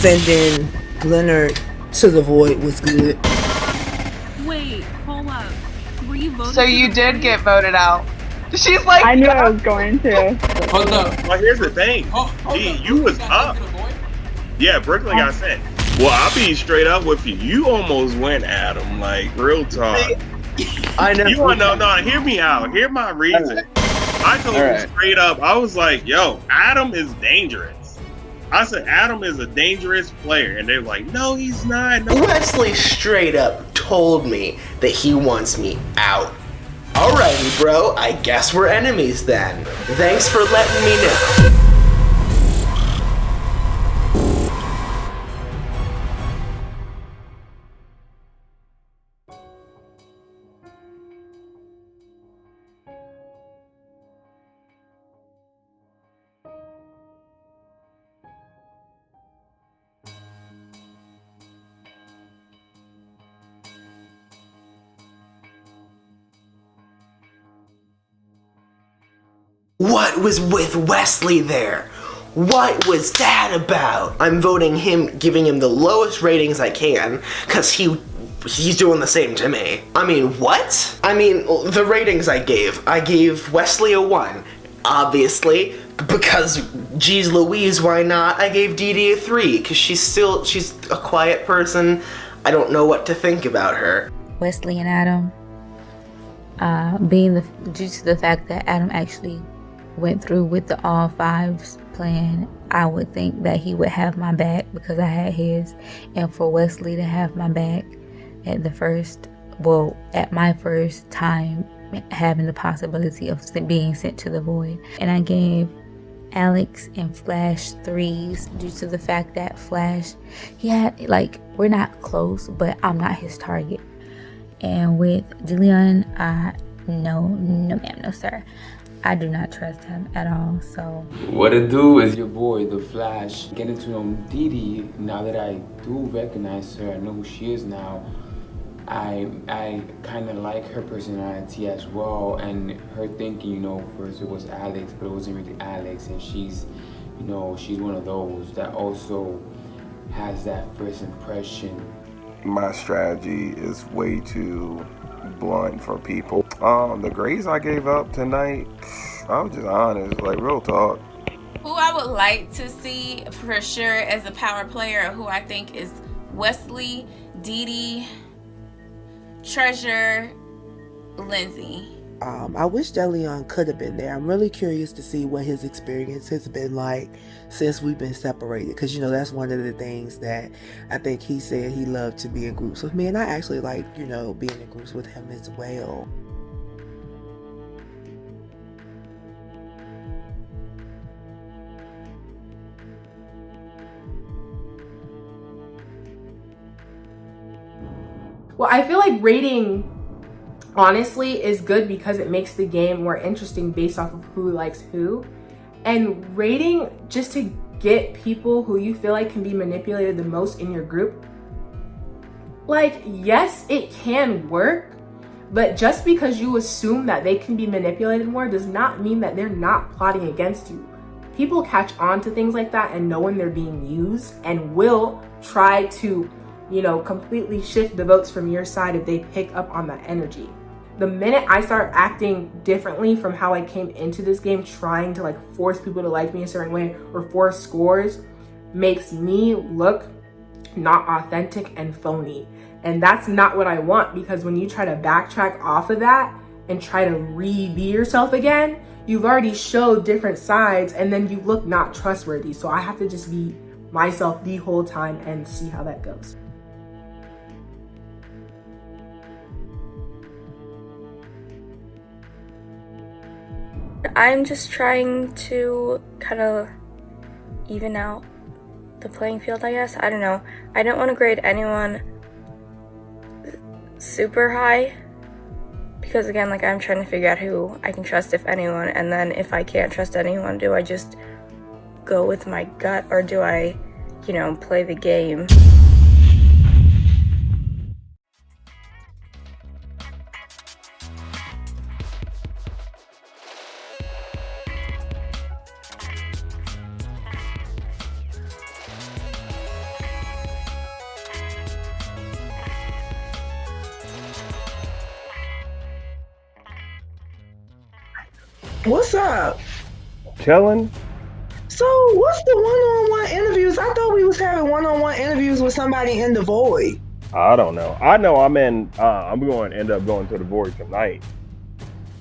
sending Leonard to the void was good. Wait, hold up. Were you voted? So you did get voted out. She's like, I knew I was going to. Hold up. Well, here's the thing. Hold Gee, up. you was got up. sent to the void? Yeah, Brooklyn got sent. Well, I'll be straight up with you. You almost went, Adam. Like, real talk. I know. You want no, hear me out. Hear my reason. Right. I told you Right. straight up, I was like, yo, Adam is dangerous. I said, Adam is a dangerous player. And they're like, no, he's not. No. Wesley straight up told me that he wants me out. Alrighty, bro, I guess we're enemies then. Thanks for letting me know. What was with Wesley there? What was that about? I'm voting him, giving him the lowest ratings I can, cause he's doing the same to me. I mean, what? I mean, the ratings I gave Wesley a 1. Obviously, because geez Louise, why not? I gave Dee Dee a 3, cause she's a quiet person. I don't know what to think about her. Wesley and Adam, due to the fact that Adam actually went through with the all fives plan, I would think that he would have my back because I had his, and for Wesley to have my back at my first time having the possibility of being sent to the void. And I gave Alex and Flash 3s due to the fact that Flash, we're not close, but I'm not his target. And with DeLeon, no ma'am, no sir. I do not trust him at all, so. What it do is your boy, The Flash, getting to know Dee Dee. Now that I do recognize her, I know who she is now. I kind of like her personality as well, and her thinking, first it was Alex, but it wasn't really Alex, and she's one of those that also has that first impression. My strategy is way too blunt for people. The grades I gave up tonight, I was just honest, like real talk. Who I would like to see for sure as a power player, who I think is Wesley, Dee Dee, Treasure, Lindsay. I wish DeLeon could have been there. I'm really curious to see what his experience has been like since we've been separated. Because, that's one of the things that I think he said he loved to be in groups with me. And I actually like, being in groups with him as well. Well, I feel like rating honestly is good because it makes the game more interesting based off of who likes who. And rating just to get people who you feel like can be manipulated the most in your group. Yes, it can work, but just because you assume that they can be manipulated more does not mean that they're not plotting against you. People catch on to things like that and know when they're being used and will try to, completely shift the votes from your side if they pick up on that energy. The minute I start acting differently from how I came into this game, trying to force people to like me a certain way or force scores, makes me look not authentic and phony. And that's not what I want, because when you try to backtrack off of that and try to be yourself again, you've already showed different sides and then you look not trustworthy. So I have to just be myself the whole time and see how that goes. I'm just trying to kind of even out the playing field, I guess. I don't know. I don't want to grade anyone super high because, again, I'm trying to figure out who I can trust, if anyone, and then if I can't trust anyone, do I just go with my gut or do I, play the game? What's up? Chilling. So, what's the one-on-one interviews? I thought we was having one-on-one interviews with somebody in the void. I don't know. I know I'm going to end up going to the void tonight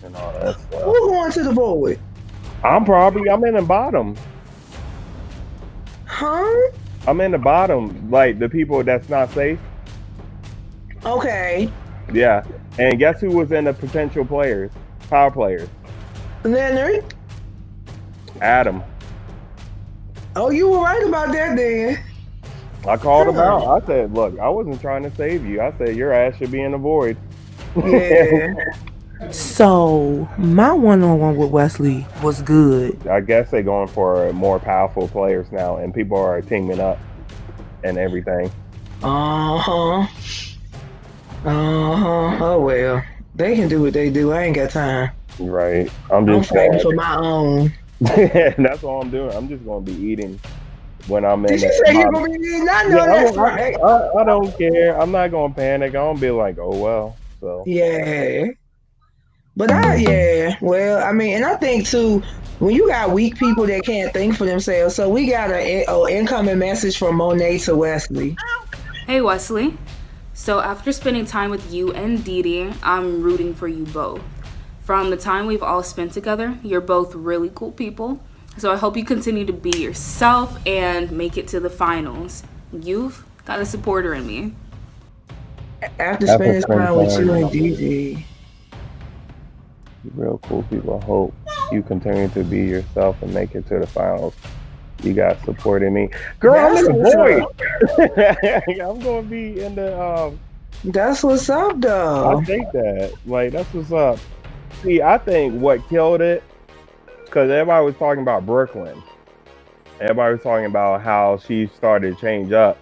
and all that stuff. Who's going to the void? I'm in the bottom. Huh? I'm in the bottom, like the people that's not safe. Okay. Yeah. And guess who was in the potential players? Power players. Leonard? Adam. Oh, you were right about that then. I called him out. I said, look, I wasn't trying to save you. I said, your ass should be in the void. Yeah. So, my one-on-one with Wesley was good. I guess they're going for more powerful players now, and people are teaming up and everything. Uh-huh. Oh, well. They can do what they do. I ain't got time. Right. I'm fighting for my own. That's all I'm doing. I'm just going to be eating when I'm in. Did you say you're going to be eating? I know that's right. I don't care. I'm not going to panic. I'm going to be like, oh, well. So. Yeah. But well, I mean, and I think too, when you got weak people that can't think for themselves, so we got an incoming message from Monet to Wesley. Hey, Wesley. So after spending time with you and Dee Dee, I'm rooting for you both. From the time we've all spent together, you're both really cool people. So I hope you continue to be yourself and make it to the finals. You've got a supporter in me. After spending time with you and Dee Dee. Real cool people. I hope you continue to be yourself and make it to the finals. You guys supporting me. Girl, I'm in the void. I'm going to be in the... That's what's up, though. I think that. Like, that's what's up. See, I think what killed it, because everybody was talking about Brooklyn. Everybody was talking about how she started to change up.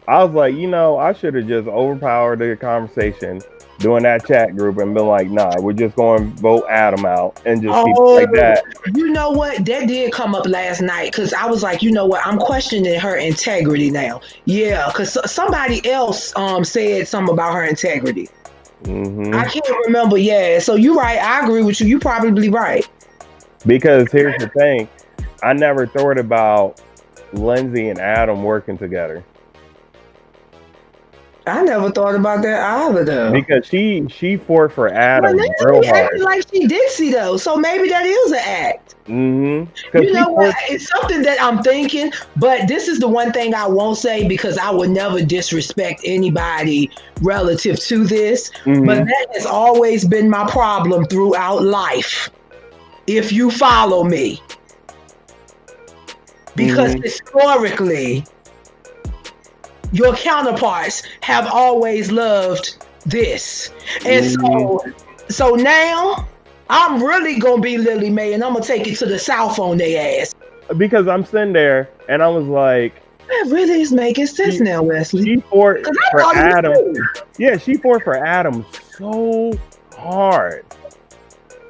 I was like, I should have just overpowered the conversation doing that chat group and been like, nah, we're just going to vote Adam out and just keep it like that. You know what? That did come up last night because I was like, you know what? I'm questioning her integrity now. Yeah, because somebody else said something about her integrity. Mm-hmm. I can't remember. Yeah, so you're right. I agree with you. You're probably right. Because here's the thing. I never thought about Lindsay and Adam working together. I never thought about that either, though. Because she fought for Adam real hard. Like she did see though, so maybe that is an act. Mm-hmm. You know what? It's something that I'm thinking, but this is the one thing I won't say because I would never disrespect anybody relative to this. Mm-hmm. But that has always been my problem throughout life. If you follow me, because historically, your counterparts have always loved this. And so now I'm really gonna be Lily Mae and I'm gonna take it to the South on their ass. Because I'm sitting there and I was like, that really is making sense now, Wesley. She fought for Adam. Yeah, she fought for Adam so hard.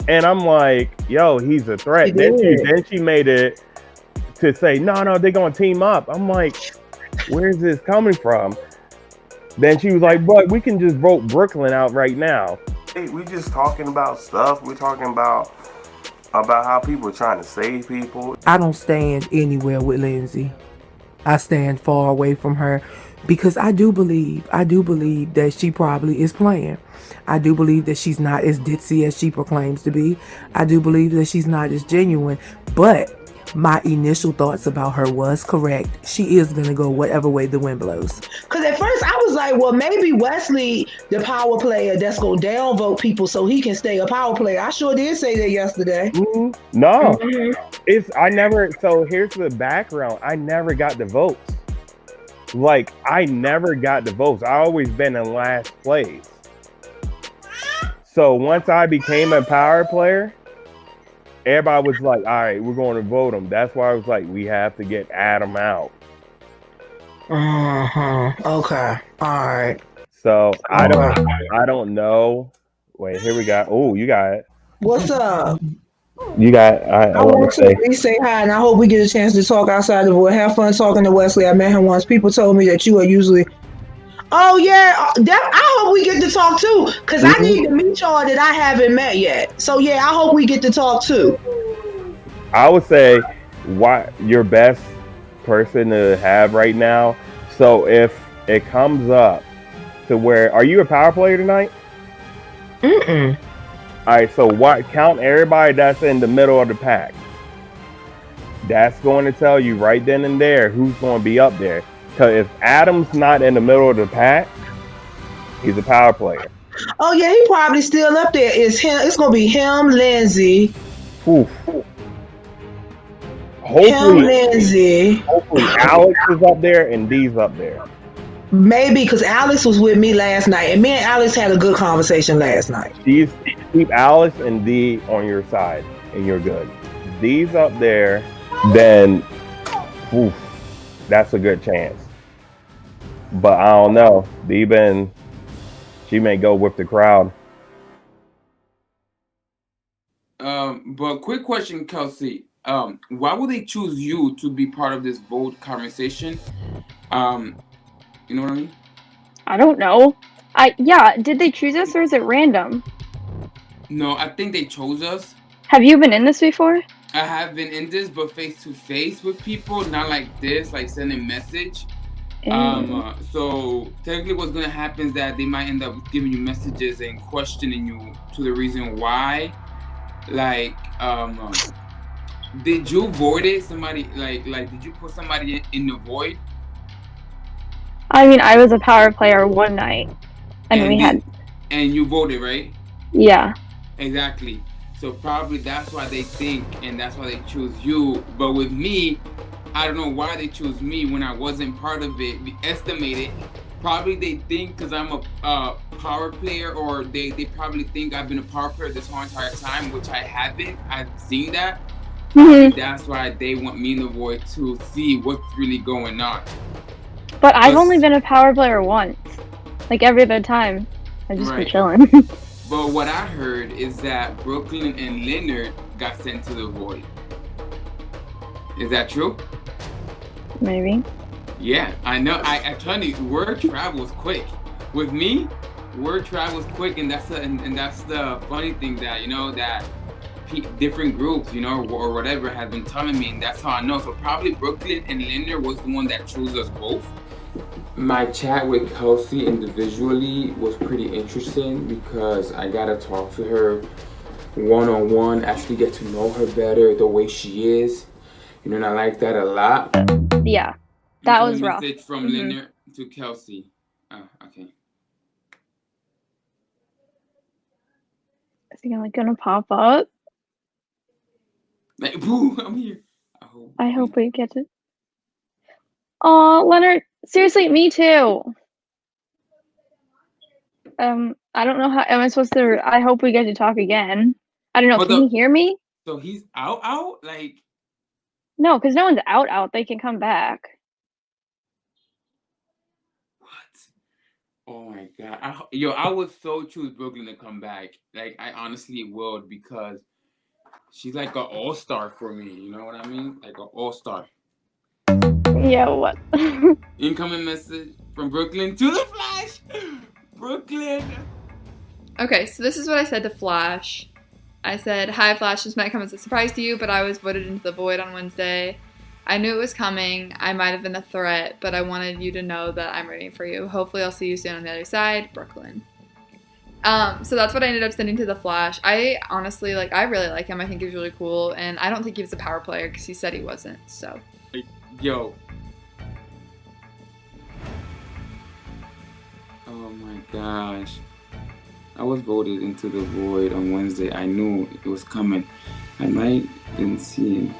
And I'm like, yo, he's a threat. Then she made it to say, no, they're gonna team up. I'm like, where's this coming from? Then she was like, but we can just vote Brooklyn out right now. Hey, we just talking about stuff. We're talking about how people are trying to save people. I don't stand anywhere with Lindsay. I stand far away from her because I do believe that she probably is playing. I do believe that she's not as ditzy as she proclaims to be. I do believe that she's not as genuine, but my initial thoughts about her was correct. She is going to go whatever way the wind blows. Because at first I was like, well, maybe Wesley, the power player that's going to downvote people so he can stay a power player. I sure did say that yesterday. Mm-hmm. No. Mm-hmm. So here's the background. I never got the votes. Like, I never got the votes. I always been in last place. So once I became a power player, everybody was like, all right, we're going to vote him. That's why I was like, we have to get Adam out. Okay. All right. So I don't know. Wait, here we go. Oh, you got it. What's up? You got I want to at least say hi, and I hope we get a chance to talk outside the void. Have fun talking to Wesley. I met him once. People told me that you are usually Oh yeah, I hope we get to talk too, cause I Mhm. need to meet y'all that I haven't met yet. So yeah, I hope we get to talk too. I would say why your best person to have right now. So if it comes up to where, are you a power player tonight? Mm-mm. All right. So what? Count everybody that's in the middle of the pack. That's going to tell you right then and there who's going to be up there. Because if Adam's not in the middle of the pack, he's a power player. Oh yeah, he probably still up there. It's him. It's gonna be him, Lindsay. Oof. Him, Hopefully, Lindsay. Alex is up there and D's up there. Maybe because Alex was with me last night, and me and Alex had a good conversation last night. D's, keep Alex and D on your side, and you're good. D's up there, then, oof, that's a good chance. But I don't know. She may go with the crowd. But quick question, Kelsey. Why would they choose you to be part of this vote conversation? You know what I mean? I don't know. Yeah, did they choose us or is it random? No, I think they chose us. Have you been in this before? I have been in this, but face to face with people, not like this, like sending message. So technically, what's gonna happen is that they might end up giving you messages and questioning you to the reason why. Like, did you void it? Somebody like did you put somebody in the void? I mean, I was a power player one night, and we had. And you voted, right? Yeah. Exactly. So probably that's why they think, and that's why they choose you. But with me, I don't know why they choose me when I wasn't part of it. We estimated. Probably they think because I'm a power player, or they probably think I've been a power player this whole entire time, which I haven't. I've seen that. That's why they want me in the void to see what's really going on. But I've only been a power player once. Like every other time, I've just been chilling. But what I heard is that Brooklyn and Leonard got sent to the void. Is that true? Maybe. Yeah, I know. I tell you, word travels quick. With me, word travels quick, and that's the funny thing that that different groups, or whatever, have been telling me, and that's how I know. So probably Brooklyn and Leonard was the one that chose us both. My chat with Kelsey individually was pretty interesting because I got to talk to her one-on-one, actually get to know her better, the way she is. And I like that a lot. Yeah, that was rough. Message from Leonard to Kelsey. Oh, okay. Is he gonna pop up? Like, boo, I'm here. I hope we get it. Aw, Leonard, seriously, me too. I don't know how am I supposed to. I hope we get to talk again. I don't know. Can you hear me? So he's out, like. No, because no one's out. They can come back. Oh my god! I would so choose Brooklyn to come back. Like, I honestly would, because she's like an all-star for me. You know what I mean? Like an all-star. Yeah, what? Incoming message from Brooklyn to the Flash. Brooklyn. Okay, so this is what I said to Flash. I said, "Hi, Flash. This might come as a surprise to you, but I was voted into the void on Wednesday. I knew it was coming. I might have been a threat, but I wanted you to know that I'm rooting for you. Hopefully I'll see you soon on the other side, Brooklyn." So that's what I ended up sending to the Flash. I honestly, I really like him. I think he's really cool, and I don't think he was a power player because he said he wasn't, so. Yo. Oh my gosh. I was voted into the void on Wednesday. I knew it was coming. I might didn't see him.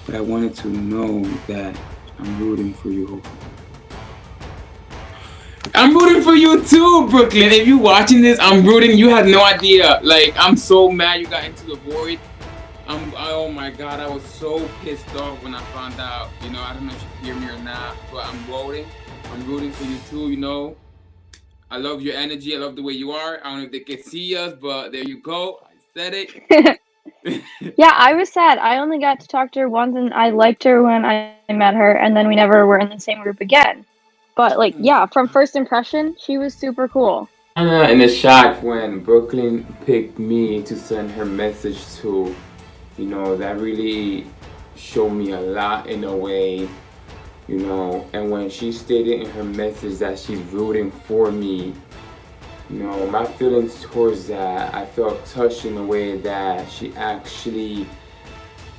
But I wanted to know that I'm rooting for you. I'm rooting for you too, Brooklyn. If you're watching this, I'm rooting. You have no idea. Like, I'm so mad you got into the void. Oh my god, I was so pissed off when I found out. I don't know if you hear me or not, but I'm voting. I'm rooting for you too. I love your energy. I love the way you are. I don't know if they can see us, but there you go. I said it. Yeah, I was sad. I only got to talk to her once, and I liked her when I met her, and then we never were in the same group again. But like, yeah, from first impression, she was super cool. In the shock when Brooklyn picked me to send her message to, you know, that really showed me a lot in a way, you know. And when she stated in her message that she's rooting for me, you know, my feelings towards that, I felt touched in a way that she actually,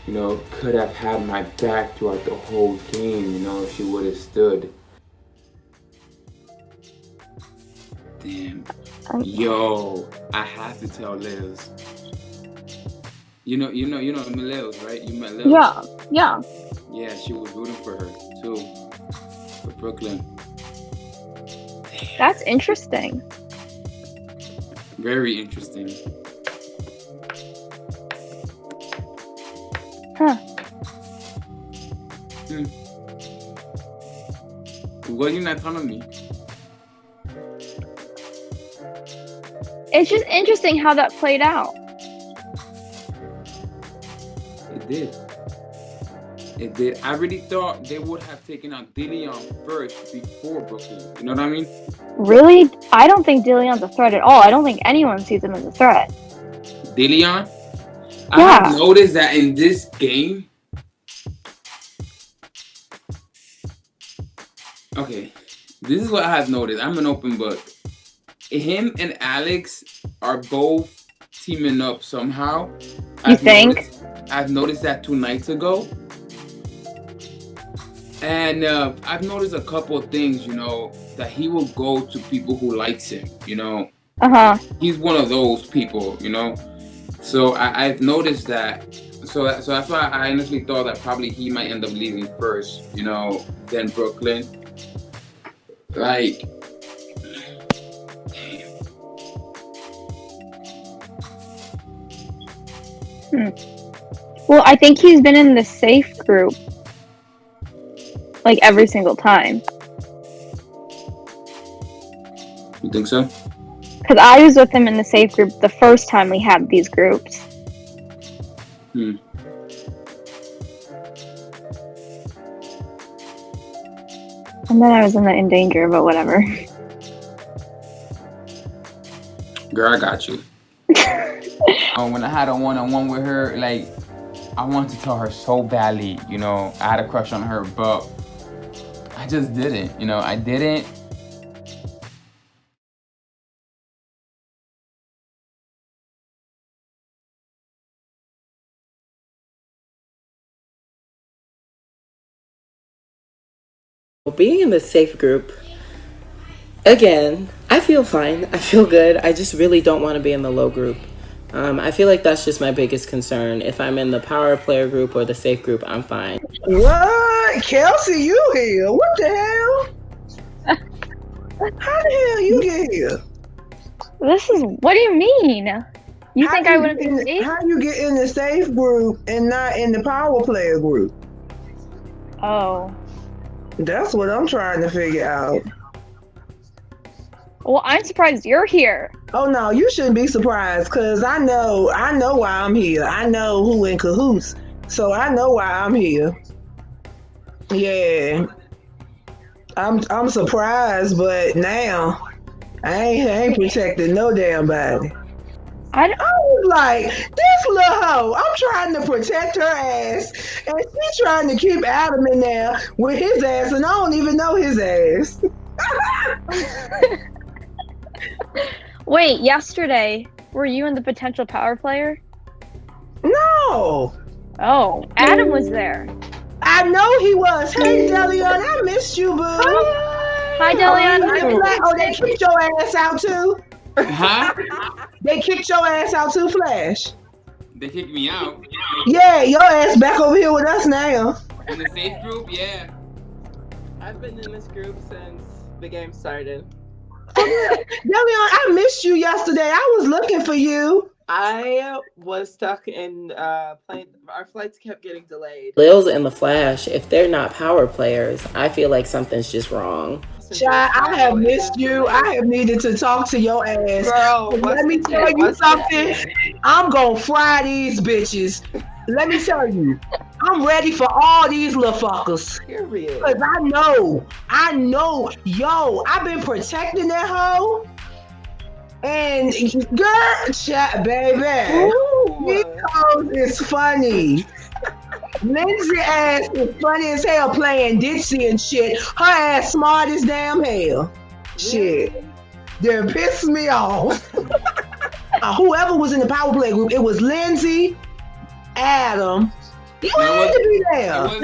you know, could have had my back throughout the whole game, you know, if she would have stood. Damn. Yo, I have to tell Liz. You know Liz, right? You met Liz? Yeah. Yeah, she was rooting for her too. For Brooklyn. That's interesting. Very interesting. Huh. What are you not telling me? It's just interesting how that played out. It did. It did. I really thought they would have taken out Dillion first before Brooklyn. You know what I mean? Really? I don't think Dillion's a threat at all. I don't think anyone sees him as a threat. Dillion? I Yeah. have noticed that in this game. Okay, this is what I have noticed. I'm an open book. Him and Alex are both teaming up somehow. I've noticed that 2 nights ago. And I've noticed a couple of things, you know, that he will go to people who likes him, you know. He's one of those people, you know. So I've noticed that. So that's why I honestly thought that probably he might end up leaving first, you know, then Brooklyn. Like, Well, I think he's been in the safe group like every single time. you think so? Because I was with him in the safe group the first time we had these groups. Hmm. And then I was in danger, but whatever. Girl, I got you. When I had a one-on-one with her, like, I wanted to tell her so badly, you know, I had a crush on her, but I just didn't, you know, I didn't. Being in the safe group, again, I feel fine. I feel good. I just really don't want to be in the low group. I feel like that's just my biggest concern. If I'm in the power player group or the safe group, I'm fine. What? Kelsey, you here? What the hell? How the hell you get here? What do you mean? You think I wouldn't be safe? How you get in the safe group and not in the power player group? Oh. That's what I'm trying to figure out. Well, I'm surprised you're here. Oh no, you shouldn't be surprised, cause I know why I'm here. I know who in cahoots, so I know why I'm here. Yeah, I'm surprised, but now I ain't protecting no damn body. I was like, this little hoe, I'm trying to protect her ass, and she's trying to keep Adam in there with his ass, and I don't even know his ass. Wait, yesterday, were you and the potential power player? No. Oh, Adam was there. I know he was. Hey, Delion, I missed you, boo. Hi, Delion. Oh, they kicked your ass out too? Huh? They kicked your ass out too, Flash? They kicked me out. Yeah, your ass back over here with us now. In the safe group, yeah. I've been in this group since the game started. Delion, I missed you yesterday. I was looking for you. I was stuck in plane. Our flights kept getting delayed. Lils and the Flash, if they're not power players, I feel like something's just wrong. Child, I have missed you. I have needed to talk to your ass. Girl, let me tell you something. I'm gonna fry these bitches. Let me tell you. I'm ready for all these little fuckers. Period. Cause I know, yo, I've been protecting that hoe. And girl, chat, baby. Because it's funny. Lindsay ass is funny as hell playing Dixie and shit. Her ass smart as damn hell. Shit. They're pissing me off. Whoever was in the power play group, it was Lindsay, Adam. You had to be there.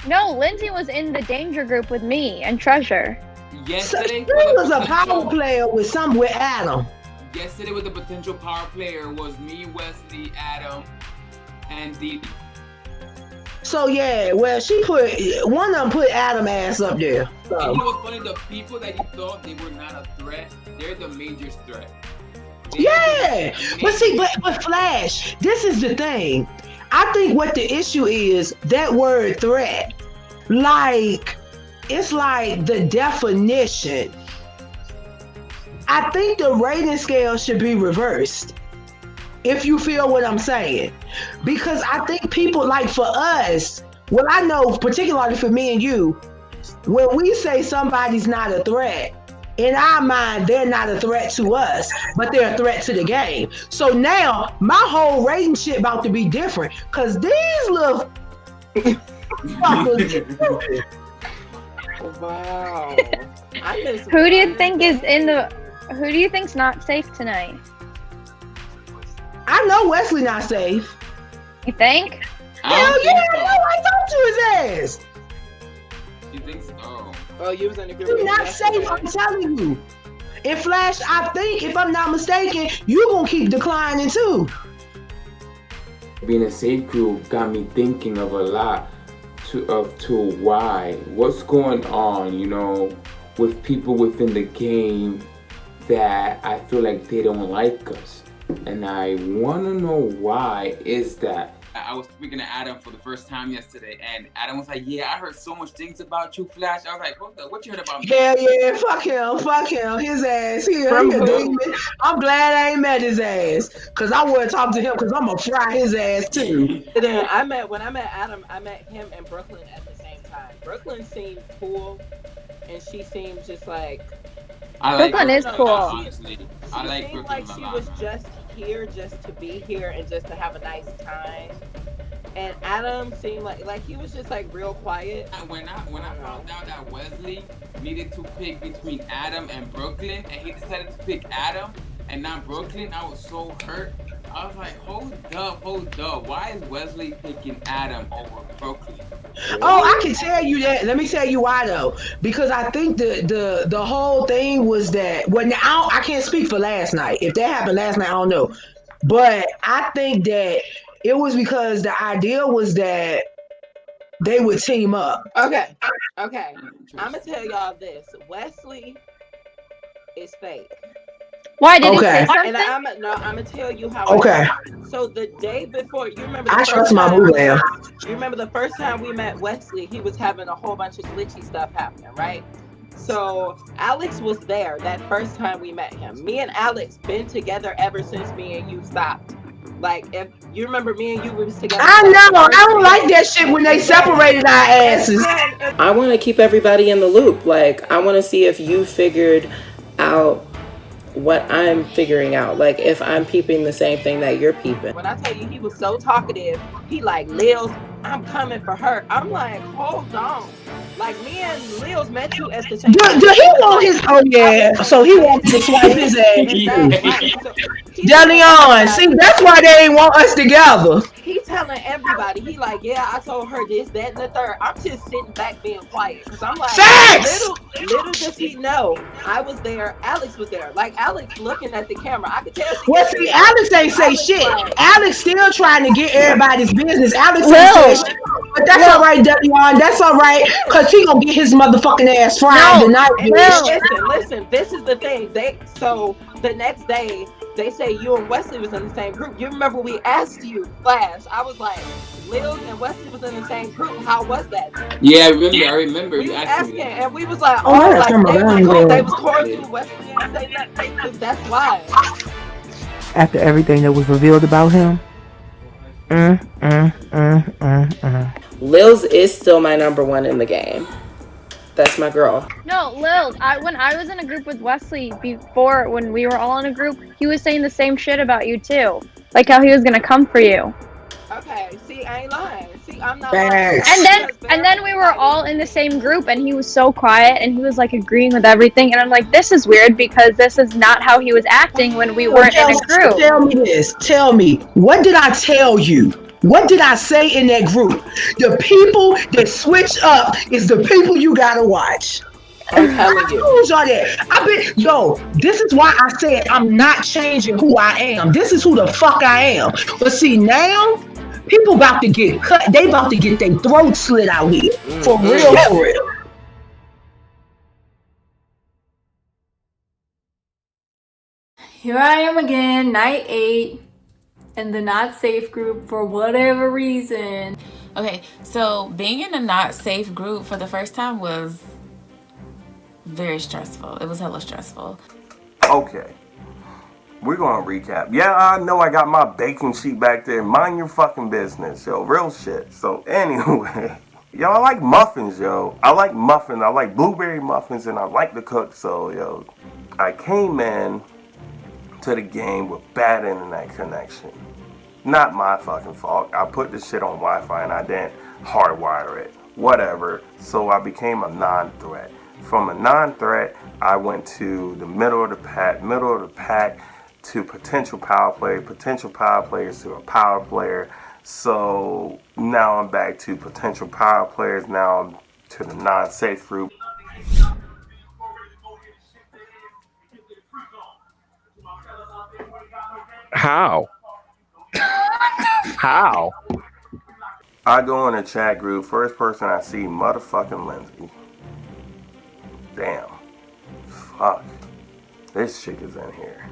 No, Lindsay was in the danger group with me and Treasure. Yesterday She was a power player with Adam. Yesterday with the potential power player was me, Wesley, Adam, and Dee. So yeah, well she put one of them put Adam ass up there. So. And you know what's funny? The people that you thought they were not a threat, they're the major threat. But see, but Flash, this is the thing. I think what the issue is, that word threat. Like, it's like the definition. I think the rating scale should be reversed. If you feel what I'm saying. Because I think people, like for us, well, I know particularly for me and you, when we say somebody's not a threat, in our mind, they're not a threat to us, but they're a threat to the game. So now, my whole rating shit about to be different, because these little fuckers. Wow. Who do you think is who do you think's not safe tonight? I know Wesley not safe. You think? Hell yeah, I know. I talked to his ass. You think so? Oh, you was in the group. You're not safe, I'm telling you. In Flash, I think, if I'm not mistaken, you gonna keep declining too. Being a safe group got me thinking of a lot to why. What's going on, you know, with people within the game that I feel like they don't like us. And I want to know why is that. I was speaking to Adam for the first time yesterday, and Adam was like, yeah, I heard so much things about you, Flash. I was like, what you heard about me? Hell yeah, fuck him, his ass. He a demon. I'm glad I ain't met his ass, because I want to talk to him, because I'm going to fry his ass too. And then when I met Adam, I met him and Brooklyn at the same time. Brooklyn seemed cool, and she seemed just like... Brooklyn is cool. Honestly. I like Brooklyn Brooklyn like she a lot. was just here just to be here and just to have a nice time. And Adam seemed like he was just like real quiet. When I found out that Wesley needed to pick between Adam and Brooklyn, and he decided to pick Adam and not Brooklyn, I was so hurt. I was like, hold up. Why is Wesley picking Adam over Brooklyn? Oh, I can tell you that. Let me tell you why though. Because I think the whole thing was that I can't speak for last night. If that happened last night, I don't know. But I think that it was because the idea was that they would team up. Okay. I'm gonna tell y'all this. Wesley is fake. Why did he say something? And I'm gonna tell you how. Okay. So the day before, you remember? I trust my boo now. You remember the first time we met Wesley? He was having a whole bunch of glitchy stuff happening, right? So Alex was there that first time we met him. Me and Alex been together ever since me and you stopped. Like, if you remember, me and you was together. I know. I don't like that shit when they separated our asses. I want to keep everybody in the loop. Like, I want to see if you figured out what I'm figuring out. Like, if I'm peeping the same thing that you're peeping. When I tell you he was so talkative, he like, Lils, I'm coming for her. I'm like, hold on. Like, me and Lils met you at the same time. Do he want his? Oh yeah. So he wants to swipe his ass. Deleon, see, that's why they ain't want us together. He's telling everybody. He like, yeah, I told her this, that, and the third. I'm just sitting back being quiet because I'm like, little does he know I was there. Alex was there. Like, Alex looking at the camera, I could tell. Well, see, Alex ain't say shit. Alex still trying to get everybody's business. Alex ain't say shit. But that's all right, Deleon. That's all right, cause he gonna get his motherfucking ass fried tonight. Listen. This is the thing. So the next day they say you and Wesley was in the same group. You remember we asked you, Flash. I was like, Lil and Wesley was in the same group. How was that? Yeah, I remember. You asked me that. And we was like, they was cordial. Wesley didn't say nothing. That's why. After everything that was revealed about him. Lils is still my number one in the game. That's my girl. No, Lil, when I was in a group with Wesley before, when we were all in a group, he was saying the same shit about you too. Like how he was gonna come for you. Okay, see, I ain't lying. See, I'm not Thanks. lying. And then we were all in the same group and he was so quiet and he was like agreeing with everything and I'm like, this is weird because this is not how he was acting when we weren't in a group. Tell me this. Tell me. What did I tell you? What did I say in that group? The people that switch up is the people you gotta watch. I'm telling you. Who's are that? This is why I said I'm not changing who I am. This is who the fuck I am. But see, now, people about to get cut. They about to get their throat slit out here. For real, for real. Here I am again, night 8, in the not safe group for whatever reason. Okay, so being in a not safe group for the first time was very stressful. It was hella stressful. Okay. We're gonna recap. Yeah, I know I got my baking sheet back there. Mind your fucking business, yo. Real shit. So anyway, yo, I like muffins, yo. I like muffins. I like blueberry muffins and I like to cook. So, yo, I came in to the game with bad internet connection. Not my fucking fault. I put this shit on Wi-Fi and I didn't hardwire it. Whatever. So I became a non-threat. From a non-threat, I went to the middle of the pack to potential power players to a power player. So now I'm back to potential power players. Now I'm to the non-safe group. How? How? I go in a chat group. First person I see, motherfucking Lindsay. Damn. Fuck. This chick is in here.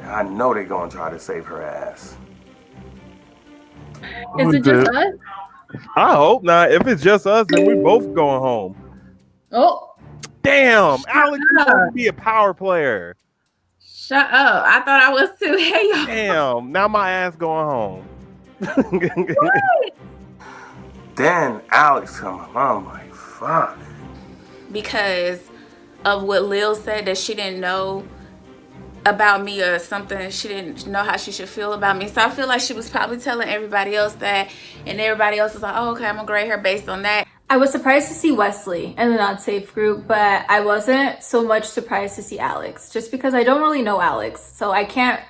I know they're gonna try to save her ass. Is it just us? I hope not. If it's just us, then we both going home. Oh. Damn. Alex, you supposed to be a power player. Shut up. I thought I was too. Hey, y'all. Damn. Now my ass going home. Then Alex come up. I'm like, fuck. Because of what Lil said, that she didn't know about me or something. She didn't know how she should feel about me. So I feel like she was probably telling everybody else that, and everybody else was like, oh, okay, I'm gonna grade her based on that. I was surprised to see Wesley in the not safe group, but I wasn't so much surprised to see Alex, just because I don't really know Alex, so I can't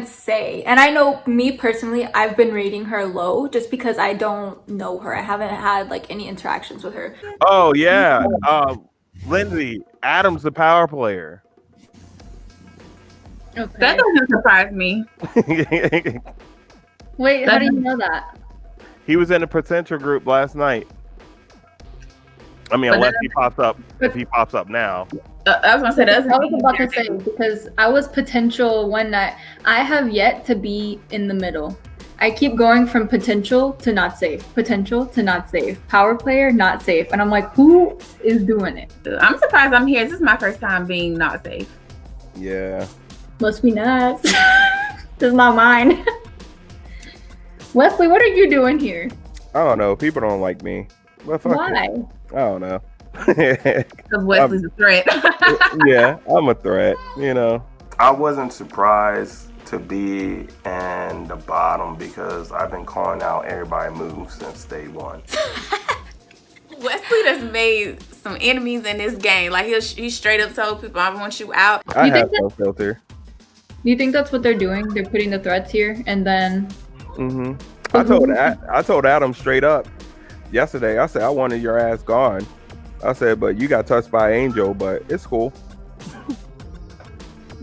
say. And I know, me personally, I've been rating her low just because I don't know her. I haven't had like any interactions with her. Oh yeah, Lindsay, Adam's the power player. Okay. That doesn't surprise me. Wait, how do you know that? He was in the potential group last night. I mean, unless he pops up. If he pops up now. I was gonna say that. I was about to say, because I was potential one night. I have yet to be in the middle. I keep going from potential to not safe, potential to not safe, power player, not safe. And I'm like, who is doing it? I'm surprised I'm here. This is my first time being not safe. Yeah. Must be nuts. This is not mine. Wesley, what are you doing here? I don't know. People don't like me. But fuck Why? it. I don't know. Because Wesley's a threat. Yeah, I'm a threat, you know. I wasn't surprised to be in the bottom because I've been calling out everybody moves since day one. Wesley just made some enemies in this game. Like he straight up told people, I want you out. I have no filter. Do you think that's what they're doing? They're putting the threats here and then... I told Adam straight up yesterday. I said, I wanted your ass gone. I said, but you got touched by Angel, but it's cool.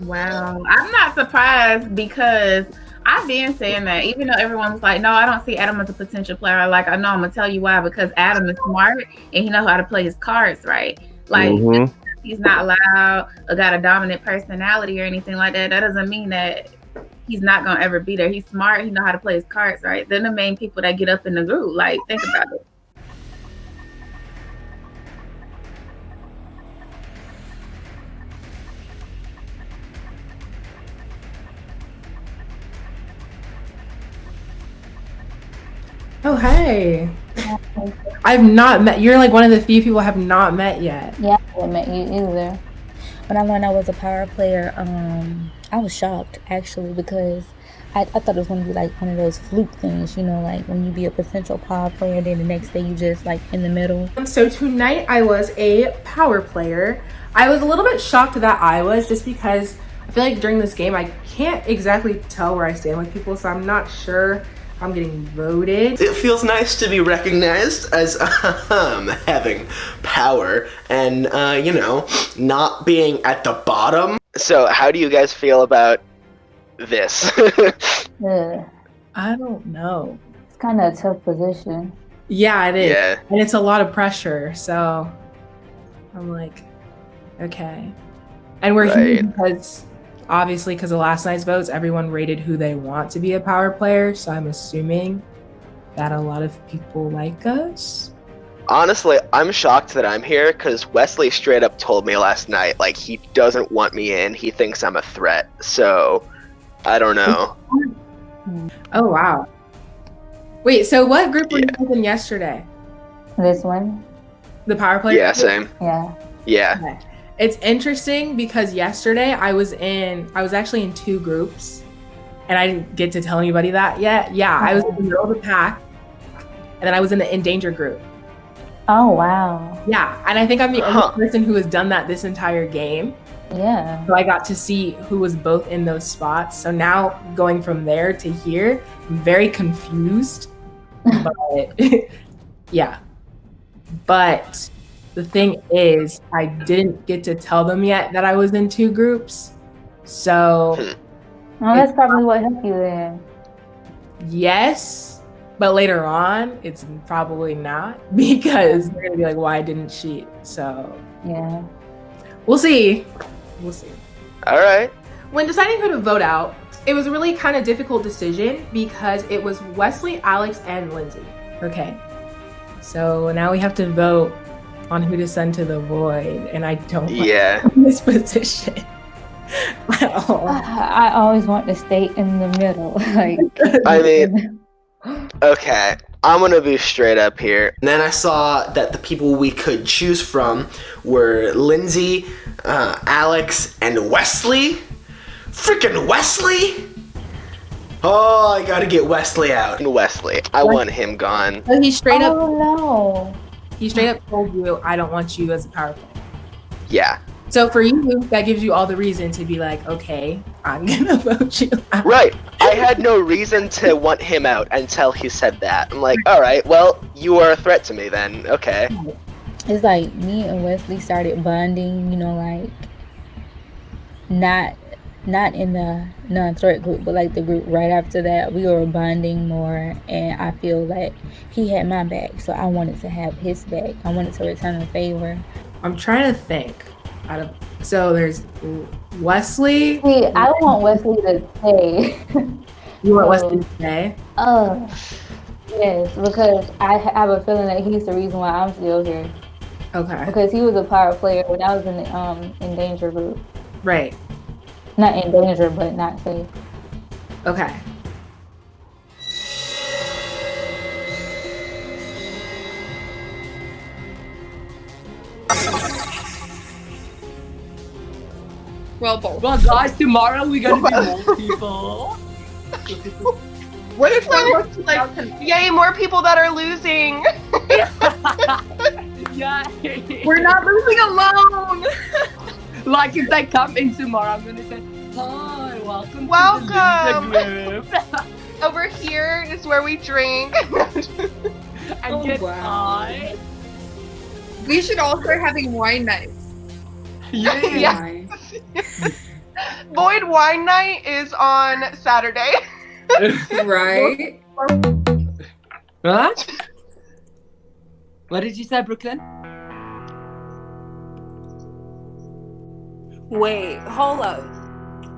Wow. I'm not surprised because I've been saying that, even though everyone was like, no, I don't see Adam as a potential player. I know I'm gonna tell you why, because Adam is smart and he knows how to play his cards right. Like he's not loud or got a dominant personality or anything like that. That doesn't mean that he's not gonna ever be there. He's smart, he know how to play his cards right. They're the main people that get up in the group. Like, think about it. Oh, hey. I've not met. You're like one of the few people I have not met yet. Yeah, I haven't met you either. When I learned I was a power player, I was shocked actually because I thought it was going to be like one of those fluke things, you know, like when you be a potential power player, then the next day you just like in the middle. So tonight I was a power player. I was a little bit shocked that I was, just because I feel like during this game I can't exactly tell where I stand with people, so I'm not sure I'm getting voted. It feels nice to be recognized as having power and, you know, not being at the bottom. So how do you guys feel about this? I don't know. It's kind of a tough position. Yeah, it is. Yeah. And it's a lot of pressure, so I'm like, okay. And we're here because, obviously, because of last night's votes, everyone rated who they want to be a power player, so I'm assuming that a lot of people like us. Honestly, I'm shocked that I'm here because Wesley straight up told me last night, like, he doesn't want me in. He thinks I'm a threat. So, I don't know. Oh, wow. Wait, so what group were you guys in yesterday? This one? The power player? Yeah, same. Yeah. Yeah. Okay. It's interesting because yesterday I was actually in 2 groups, and I didn't get to tell anybody that yet. Yeah, I was in the middle of the pack, and then I was in the endangered group. Oh, wow. Yeah, and I think I'm the only person who has done that this entire game. Yeah. So I got to see who was both in those spots. So now going from there to here, I'm very confused. But yeah. But the thing is, I didn't get to tell them yet that I was in 2 groups. So Well, that's probably what helped you then. Yes, but later on, it's probably not, because they're gonna be like, why didn't she? So yeah, we'll see. We'll see. All right. When deciding who to vote out, it was a really kind of difficult decision because it was Wesley, Alex, and Lindsay. Okay. So now we have to vote on who to send to the void, and I don't like this position at all. I always want to stay in the middle. Like, I mean, okay, I'm gonna be straight up here. And then I saw that the people we could choose from were Lindsay, Alex, and Wesley. Freaking Wesley! Oh, I gotta get Wesley out. Wesley, I want him gone. So he straight up. Oh no! He straight up told you, "I don't want you as a power player." Yeah. So for you, that gives you all the reason to be like, "Okay, I'm gonna vote you out." Right. I had no reason to want him out until he said that. I'm like, all right, well, you are a threat to me then. Okay. It's like me and Wesley started bonding, you know, like not in the non-threat group, but like the group right after that, we were bonding more, and I feel like he had my back, so I wanted to have his back. I wanted to return a favor. I'm trying to think. So there's Wesley. See, I don't want Wesley to stay. You want Wesley to stay? Yes, because I have a feeling that he's the reason why I'm still here. Okay. Because he was a power player when I was in the endangered group. Right. Not in danger, but not safe. Okay. Well, both. Well, guys, tomorrow we're gonna be more people. What if like, yay, more people that are losing? Yeah. We're not losing alone. Like if they come in tomorrow, I'm gonna say, hi, welcome. Welcome. To the group. Over here is where we drink. And get high. We should all start having wine nights. Yeah. Void Wine Night is on Saturday. Right? Huh? What did you say, Brooklyn? Wait, hold up.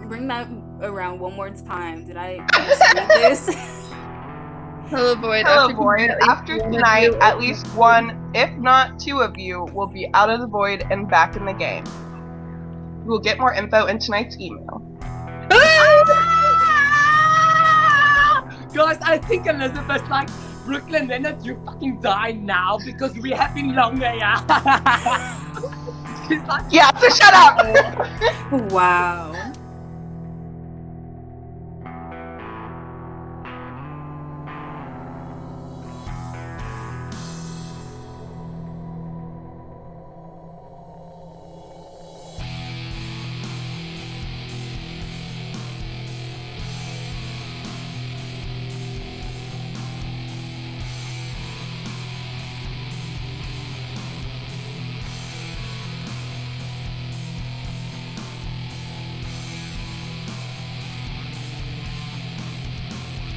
Bring that around one more time. Did I read this? Hello, Void. Hello, Void. After tonight, at least one, if not 2 of you, will be out of the Void and back in the game. You will get more info in tonight's email. Guys, I think Elizabeth's like, Brooklyn Leonard, you fucking die now because we're having longer, yeah. She's like, yeah, so shut up. Wow.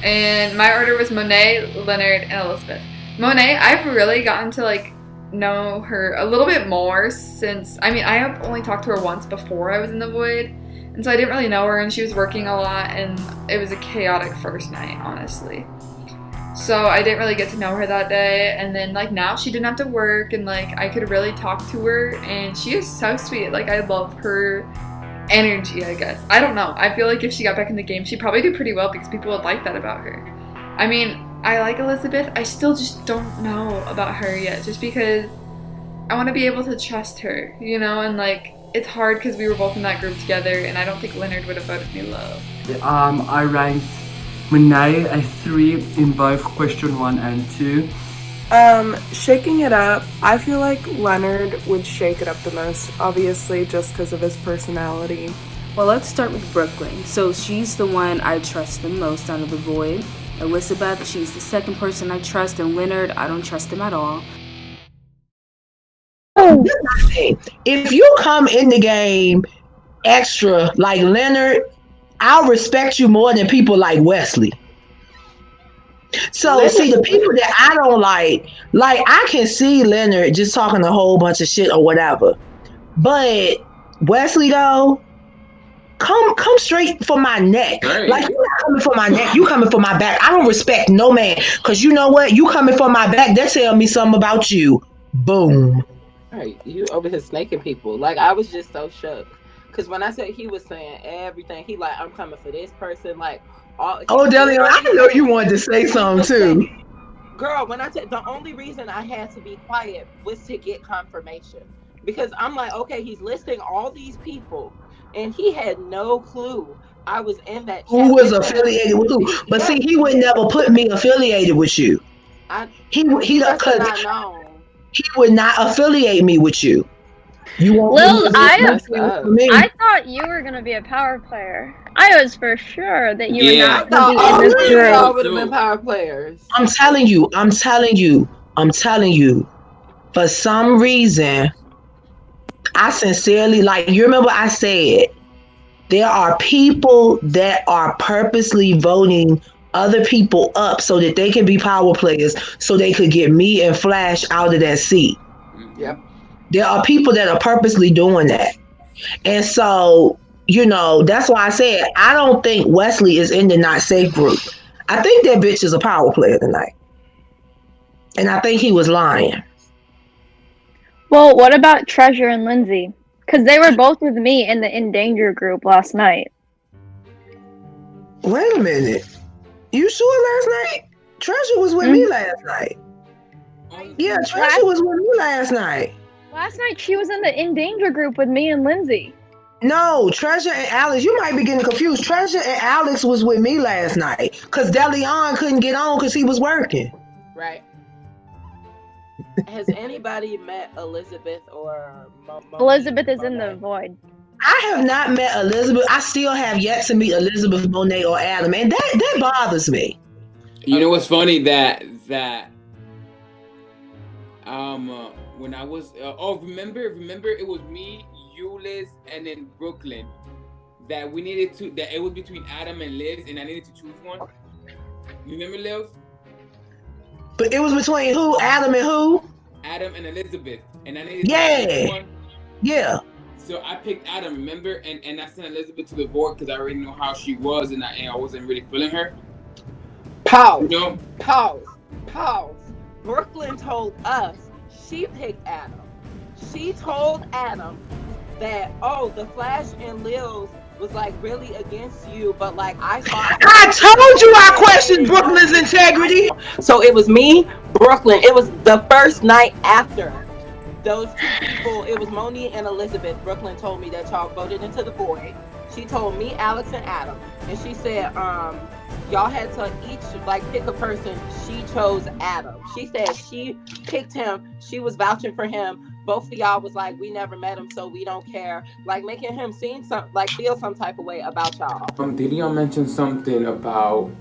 And my order was Monet, Leonard, and Elizabeth. Monet, I've really gotten to like know her a little bit more since, I mean, I have only talked to her once before I was in the Void, and so I didn't really know her, and she was working a lot, and it was a chaotic first night, honestly. So I didn't really get to know her that day, and then like now she didn't have to work, and like I could really talk to her, and she is so sweet. Like I love her energy, I guess. I don't know. I feel like if she got back in the game, she'd probably do pretty well because people would like that about her. I mean, I like Elizabeth. I still just don't know about her yet, just because I want to be able to trust her, you know, and like it's hard because we were both in that group together, and I don't think Leonard would have voted me low. I ranked Monet a 3 in both question 1 and 2. Shaking it up, I feel like Leonard would shake it up the most, obviously, just because of his personality. Well, let's start with Brooklyn. So she's the one I trust the most out of the Void. Elizabeth, she's the second person I trust, and Leonard, I don't trust him at all. If you come in the game extra like Leonard, I'll respect you more than people like Wesley. So see, the people that I don't like I can see Leonard just talking a whole bunch of shit or whatever. But Wesley though, come straight for my neck. Right. Like you're not coming for my neck, you coming for my back. I don't respect no man. Cause you know what? You coming for my back, that tell me something about you. Boom. Right. You over here snaking people. Like I was just so shook. Cause when I said he was saying everything, he like, I'm coming for this person, like Delion, I know you wanted to say something too. Girl, when I said the only reason I had to be quiet was to get confirmation. Because I'm like, okay, he's listing all these people and he had no clue I was in that chat. Who was affiliated with who? But see, he would never put me affiliated with you. He would not affiliate me with you. Lil, I thought you were gonna be a power player. I was for sure that you were not gonna be in this group. All would have been power players. I'm telling you. For some reason, I sincerely like. You remember I said there are people that are purposely voting other people up so that they can be power players, so they could get me and Flash out of that seat. Yep. There are people that are purposely doing that. And so, you know, that's why I said I don't think Wesley is in the not safe group. I think that bitch is a power player tonight. And I think he was lying. Well, what about Treasure and Lindsay? Because they were both with me in the In Danger group last night. Wait a minute. You sure last night? Treasure was with me last night. Yeah, Treasure was with me last night. Last night she was in the In Danger group with me and Lindsay. No, Treasure and Alex, you might be getting confused. Treasure and Alex was with me last night because Delion couldn't get on because he was working. Right. Has anybody met Elizabeth or Elizabeth is in the Void. I have not met Elizabeth. I still have yet to meet Elizabeth, Monet, or Adam, and that bothers me. You know what's funny that when I was remember it was me, you, Liz, and then Brooklyn that we needed to that it was between Adam and Liz, and I needed to choose one. You remember, Liz? But it was between who? Adam and who? Adam and Elizabeth, and I needed to choose one. Yeah. So I picked Adam, remember, and I sent Elizabeth to the Void because I already know how she was, and I wasn't really feeling her. Pause. You know? Pause. Brooklyn told us she picked Adam. She told Adam that, the Flash and Lil's was like really against you, but like I told you I questioned Brooklyn's integrity. So it was me, Brooklyn. It was the first night after those two people. It was Moni and Elizabeth. Brooklyn told me that y'all voted into the void. She told me, Alex, and Adam, and she said, y'all had to each like pick a person. She chose Adam. She said she picked him. She was vouching for him. Both of y'all was like, we never met him, so we don't care. Like making him feel some type of way about y'all. Did y'all mention something about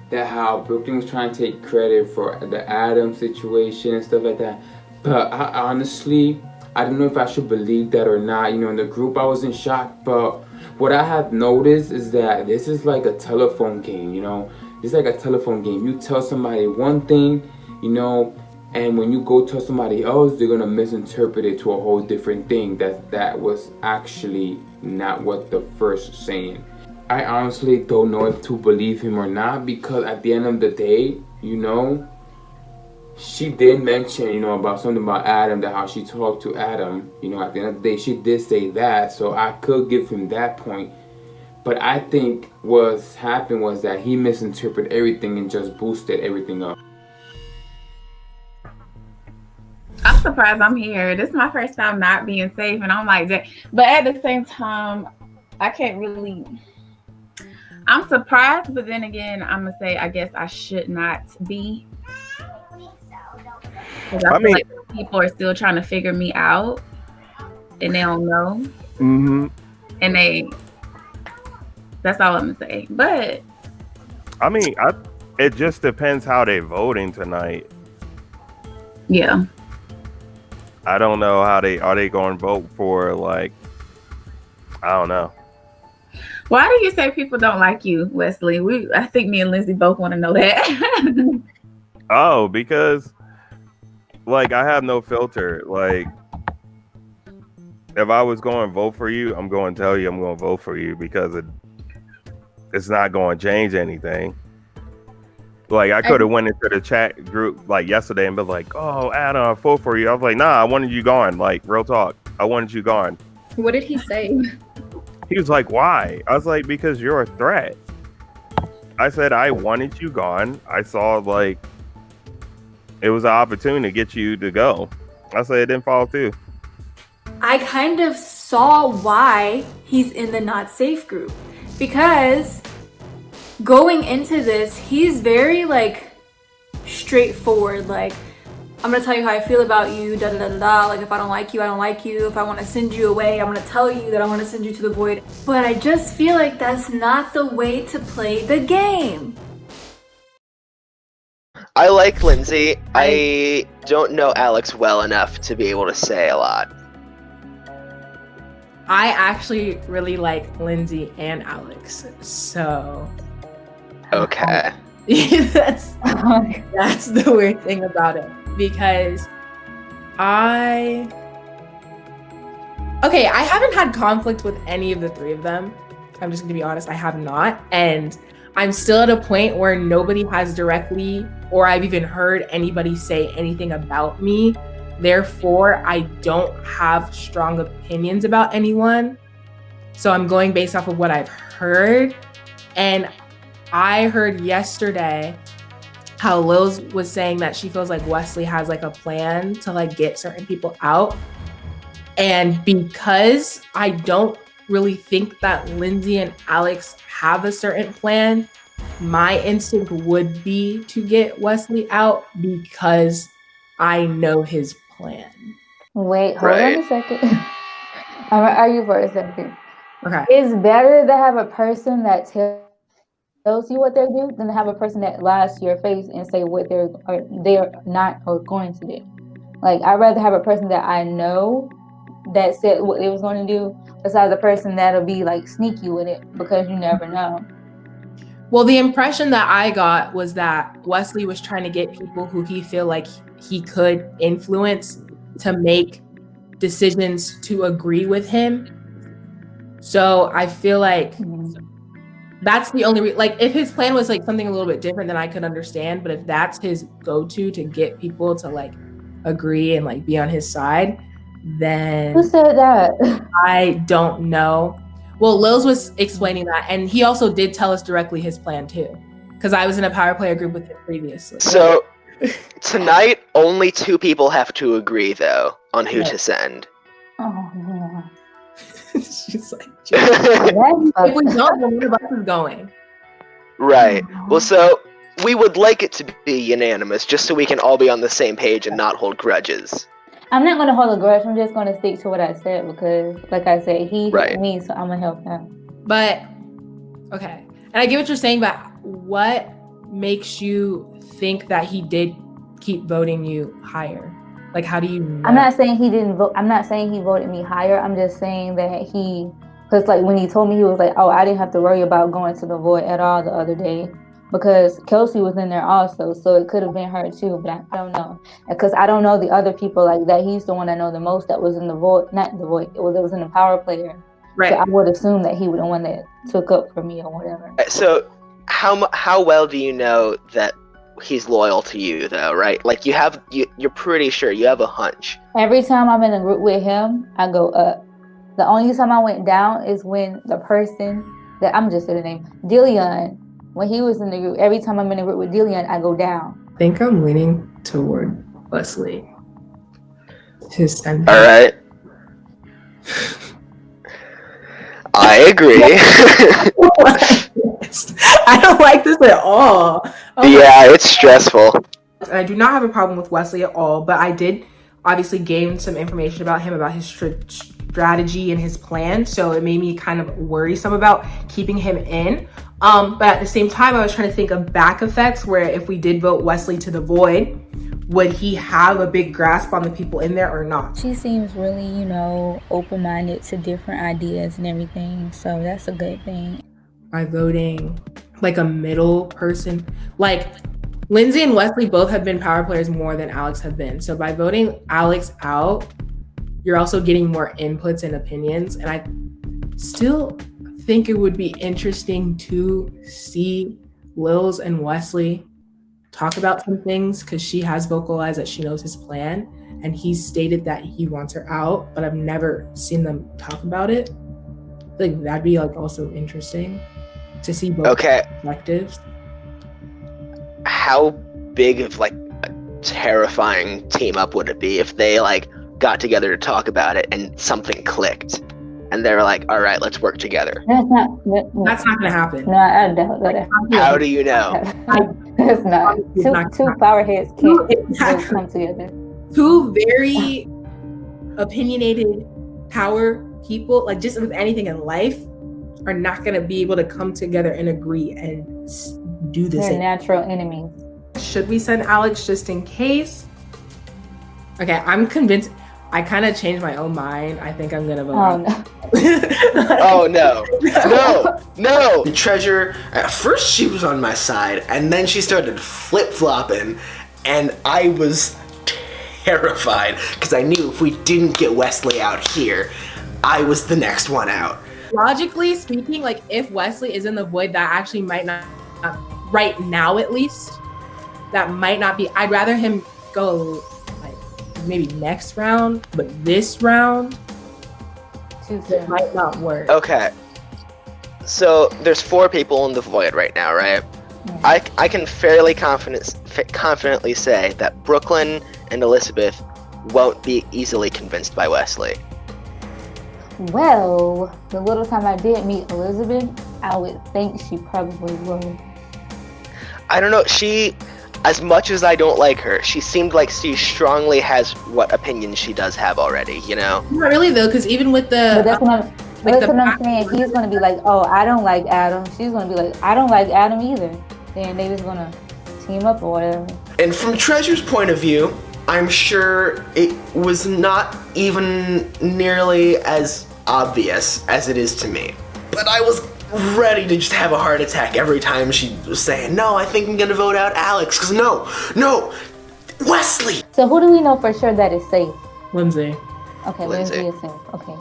that how Brooklyn was trying to take credit for the Adam situation and stuff like that? But I honestly, I don't know if I should believe that or not. You know, in the group I was in shock, but what I have noticed is that this is like a telephone game, you know? It's like a telephone game. You tell somebody one thing, you know, and when you go tell somebody else, they're gonna misinterpret it to a whole different thing. That was actually not what the first saying. I honestly don't know if to believe him or not, because at the end of the day, you know, she did mention, you know, about something about Adam, that how she talked to Adam, you know, at the end of the day, she did say that, so I could give him that point. But I think what's happened was that he misinterpreted everything and just boosted everything up. I'm surprised I'm here. This is my first time not being safe, and I'm like that. But at the same time, I can't really. I'm surprised, but then again, I'm gonna say I guess I should not be. Because I feel like people are still trying to figure me out, and they don't know. Mm-hmm. And that's all I'm gonna say. But I mean, it just depends how they're voting tonight. Yeah. I don't know how are they going to vote for, like, I don't know. Why do you say people don't like you, Wesley? I think me and Lindsay both want to know that. Oh, because, like, I have no filter. Like, if I was going to vote for you, I'm going to tell you I'm going to vote for you, because it's not going to change anything. Like, I could have went into the chat group like yesterday and been like, "Oh, Adam, I vote for you." I was like, "Nah, I wanted you gone." Like, real talk, I wanted you gone. What did he say? He was like, "Why?" I was like, "Because you're a threat." I said, "I wanted you gone. I saw like it was an opportunity to get you to go." I said, "It didn't fall through." I kind of saw why he's in the not safe group, because going into this, he's very like straightforward. Like, I'm gonna tell you how I feel about you, da da da da da. Like, if I don't like you, I don't like you. If I want to send you away, I'm gonna tell you that I want to send you to the void. But I just feel like that's not the way to play the game. I like Lindsay. I don't know Alex well enough to be able to say a lot. I actually really like Lindsay and Alex, so okay. that's the weird thing about it, because I haven't had conflict with any of the three of them. I'm just gonna be honest, I have not, and I'm still at a point where nobody has directly, or I've even heard anybody say anything about me. Therefore, I don't have strong opinions about anyone. So I'm going based off of what I've heard. And I heard yesterday how Lils was saying that she feels like Wesley has like a plan to like get certain people out. And because I don't really think that Lindsay and Alex have a certain plan, my instinct would be to get Wesley out, because I know his plan. Wait, hold on a second. I'm gonna argue for a second. Okay. It's better to have a person that tells you what they do than to have a person that lies to your face and say what they're not or going to do. Like, I'd rather have a person that I know that said what they was going to do, besides a person that'll be like sneaky with it, because you never know. Well, the impression that I got was that Wesley was trying to get people who he feel like he could influence to make decisions to agree with him. So I feel like that's the only like, if his plan was like something a little bit different, then I could understand. But if that's his go-to to get people to like agree and like be on his side, then who said that? I don't know. Well, Lils was explaining that, and he also did tell us directly his plan too, because I was in a power player group with him previously. So tonight, only 2 people have to agree though on who to send. Oh yeah. She's like, if we don't, then where the bus is going? Right. Well, so we would like it to be unanimous, just so we can all be on the same page and not hold grudges. I'm not going to hold a grudge. I'm just going to stick to what I said because, like I said, he helped me, so I'm going to help him. But, okay. And I get what you're saying, but what makes you think that he did keep voting you higher? Like, how do you know? I'm not saying he didn't vote. I'm not saying he voted me higher. I'm just saying that because like when he told me, he was like, oh, I didn't have to worry about going to the void at all the other day because Kelsey was in there also. So it could have been her too, but I don't know. Because I don't know the other people like that. He's the one I know the most that was in the void, not the void, it was in the power player. Right. So I would assume that he was the one that took up for me or whatever. So how well do you know that he's loyal to you though, right? Like you're pretty sure, you have a hunch. Every time I'm in a group with him, I go up. The only time I went down is when the person that I'm just saying the name, Dillion, when he was in the group, every time I'm in a group with Dillion, I go down. I think I'm leaning toward Wesley. All right. I agree. I don't like this at all. Yeah, it's stressful. I do not have a problem with Wesley at all, but I did obviously gain some information about him, about his strategy and his plan. So it made me kind of worrisome about keeping him in. But at the same time, I was trying to think of back effects where if we did vote Wesley to the void, would he have a big grasp on the people in there or not? She seems really, open-minded to different ideas and everything. So that's a good thing. By voting like a middle person, like Lindsay and Wesley both have been power players more than Alex have been. So by voting Alex out, you're also getting more inputs and opinions. And I still think it would be interesting to see Lils and Wesley talk about some things because she has vocalized that she knows his plan and he's stated that he wants her out, but I've never seen them talk about it. Like that'd be like also interesting to see both perspectives. How big of like a terrifying team up would it be if they like got together to talk about it and something clicked and they're like, all right, let's work together? That's not gonna happen. No, I doubt that. How do you know? It's not. Two power heads can't come together. Two very opinionated power people, like just with anything in life, are not going to be able to come together and agree and do this. They're natural enemies. Should we send Alex just in case? Okay, I'm convinced. I kind of changed my own mind. I think I'm going to vote. Oh, no. Oh, no. Treasure, at first she was on my side, and then she started flip-flopping, and I was terrified, because I knew if we didn't get Wesley out here, I was the next one out. Logically speaking, like if Wesley is in the void, that actually might not, right now at least, that might not be. I'd rather him go like maybe next round, but this round, it might not work. Okay. So there's 4 people in the void right now, right? I can fairly confidently say that Brooklyn and Elizabeth won't be easily convinced by Wesley. Well, the little time I did meet Elizabeth, I would think she probably would. I don't know. She, as much as I don't like her, she seemed like she strongly has what opinions she does have already, Not really though, because even with the... But that's what I'm saying. He's going to be like, oh, I don't like Adam. She's going to be like, I don't like Adam either. And they just going to team up or whatever. And from Treasure's point of view, I'm sure it was not even nearly as obvious as it is to me. But I was ready to just have a heart attack every time she was saying, no, I think I'm gonna vote out Alex, because no, Wesley! So who do we know for sure that is safe? Lindsay. Okay, Lindsay is safe, okay.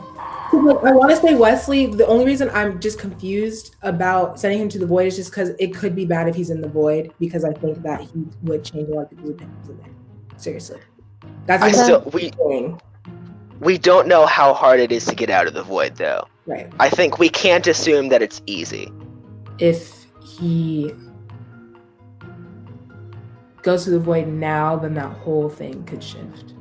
I want to say Wesley, the only reason I'm just confused about sending him to the void is just because it could be bad if he's in the void, because I think that he would change a lot of people in there. Seriously. That's We don't know how hard it is to get out of the void, though. Right. I think we can't assume that it's easy. If he goes to the void now, then that whole thing could shift.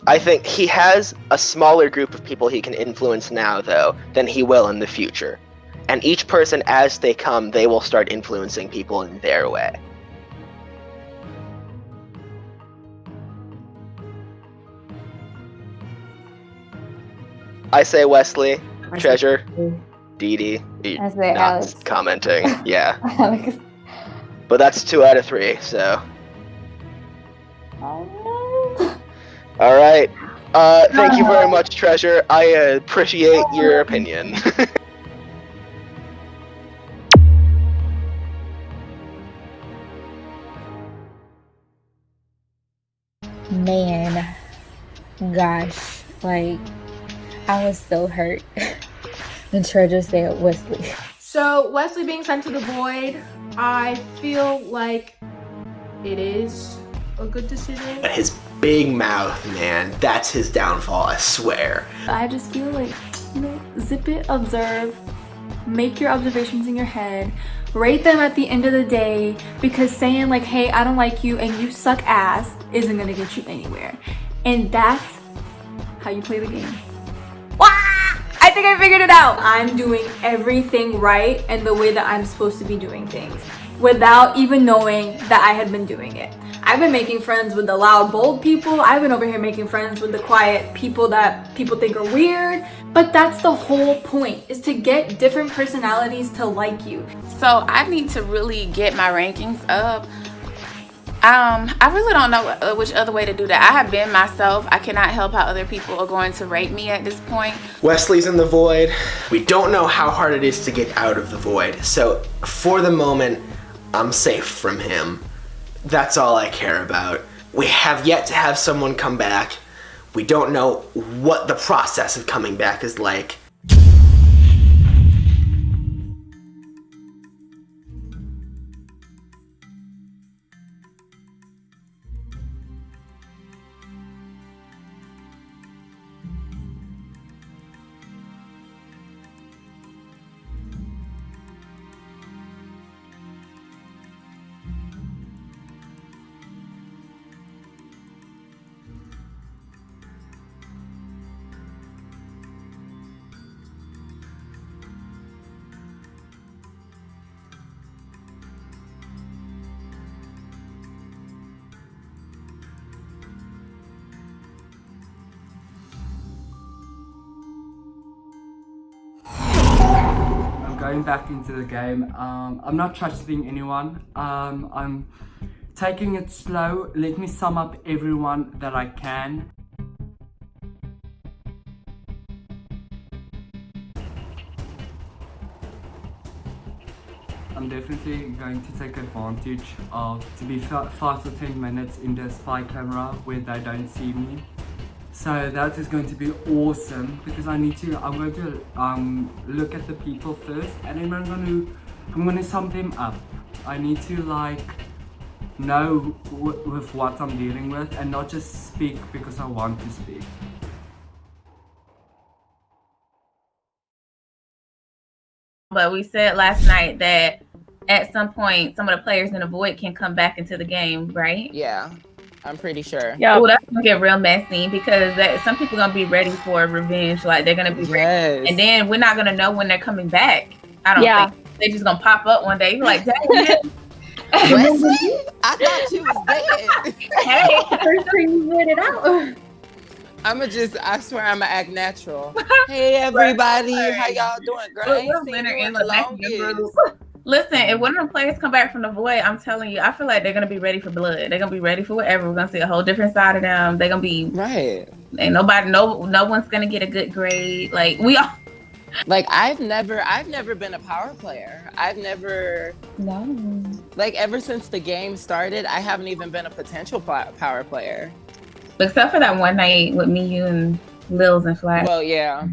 I think he has a smaller group of people he can influence now, though, than he will in the future. And each person, as they come, they will start influencing people in their way. I say Wesley, Treasure, Dee Dee. I say not Alex. commenting. Yeah. Alex. But that's 2 out of 3, so. Oh All right. Thank you very much, Treasure. I appreciate your opinion. Man, gosh, like, I was so hurt when Treasure said Wesley. So Wesley being sent to the void, I feel like it is a good decision. But his big mouth, man, that's his downfall, I swear. I just feel like, you know, zip it, observe, make your observations in your head, rate them at the end of the day, because saying like, hey, I don't like you and you suck ass isn't gonna get you anywhere. And that's how you play the game. I think I figured it out. I'm doing everything right and the way that I'm supposed to be doing things without even knowing that I had been doing it. I've been making friends with the loud, bold people. I've been over here making friends with the quiet people that people think are weird. But that's the whole point, is to get different personalities to like you. So I need to really get my rankings up. I really don't know which other way to do that. I have been myself. I cannot help how other people are going to rate me at this point. Wesley's in the void. We don't know how hard it is to get out of the void. So for the moment, I'm safe from him. That's all I care about. We have yet to have someone come back. We don't know what the process of coming back is like. Going back into the game, I'm not trusting anyone. I'm taking it slow. Let me sum up everyone that I can. I'm definitely going to take advantage of to be 5 or 10 minutes in the spy camera where they don't see me. So that is going to be awesome because I'm going to look at the people first, and then I'm going to sum them up. I need to like know with what I'm dealing with and not just speak because I want to speak. But we said last night that at some point some of the players in the void can come back into the game, right? Yeah. I'm pretty sure. Yeah, well, that's gonna get real messy because some people gonna be ready for revenge. Like they're gonna be ready, and then we're not gonna know when they're coming back. I don't think they're just gonna pop up one day. You're like, dang, Wesley, I thought you was dead. Hey, first thing you read it out. I swear I'ma act natural. Hey everybody, how y'all doing? Girl, I ain't seen you in the longest. Listen, if one of the players come back from the void, I'm telling you, I feel like they're gonna be ready for blood. They're gonna be ready for whatever. We're gonna see a whole different side of them. They're gonna be right. Ain't nobody, no one's gonna get a good grade. Like we all. Like I've never been a power player. Like ever since the game started, I haven't even been a potential power player. Except for that one night with me, you, and Lils and Flash. Well, yeah,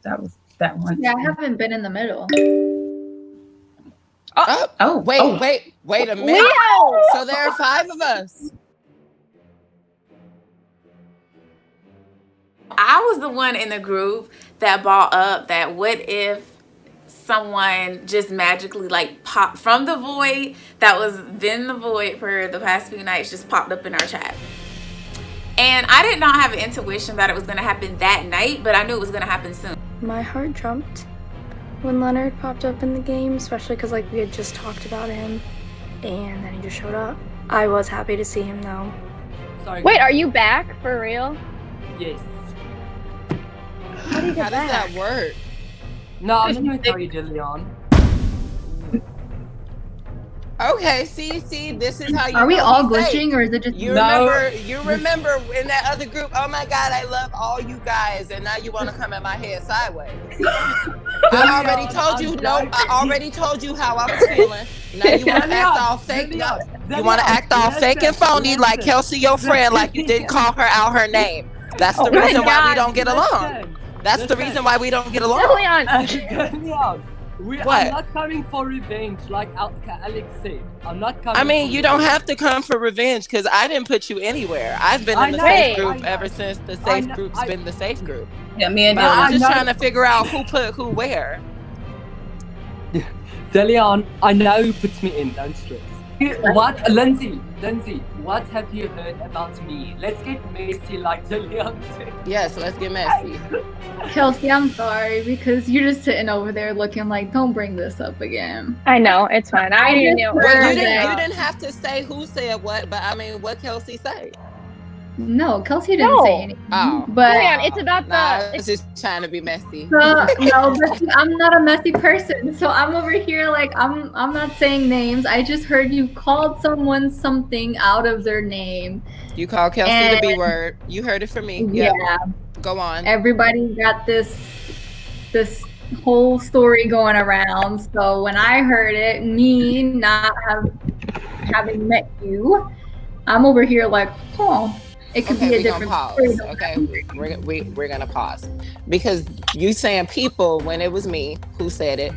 that was that one. Yeah, I haven't been in the middle. Wait a minute. Wow. So there are 5 of us. I was the one in the group that brought up that what if someone just magically like popped from the void that was been the void for the past few nights, just popped up in our chat. And I did not have an intuition that it was going to happen that night, but I knew it was going to happen soon. My heart jumped when Leonard popped up in the game, especially because like we had just talked about him and then he just showed up. I was happy to see him though. Sorry. Wait, are you back for real? Yes. How do you get How does back? that work? No, I'm not going to tell you, Dillion. Okay, see, this is how you. Are we know all he's glitching, fake. or is it just You No. remember in that other group? Oh my God, I love all you guys, and now you want to come at my head sideways. I already told you. No, I already told you how I was feeling. Now you want to act all fake. No, you want to act all fake and phony, like Kelsey, your friend, like you didn't call her out her name. That's the reason why we don't get along. That's the reason why we don't get along. Dillion, I'm What? not coming for revenge, like Alex said. I'm not coming. I mean, for you don't revenge. have to come for revenge because I didn't put you anywhere. I've been I in the know, safe I group know. ever since the I safe know, group's been the safe group. Yeah, me and But Dylan. I'm just I know. trying to figure out who put who where. Dillion, I know who puts me in, don't stress. What, Lindsay, what have you heard about me? Let's get messy like Dillion said. Yes, let's get messy. Kelsey, I'm sorry because you're just sitting over there looking like, don't bring this up again. I know, it's fine. I already knew. Well, you didn't have to say who said what, but I mean, what Kelsey say? No, Kelsey didn't No. say anything. Oh, But Man, it's about nah, I the. was just trying to be messy. no, but I'm not a messy person, so I'm over here like I'm not saying names. I just heard you called someone something out of their name. You call Kelsey the B And- word. You heard it from me. Yeah. Go on. Everybody got this whole story going around. So when I heard it, me not having met you, I'm over here like, oh, it could Okay, be a we're gonna different pause. story. Okay, we're gonna pause because you saying people when it was me who said it.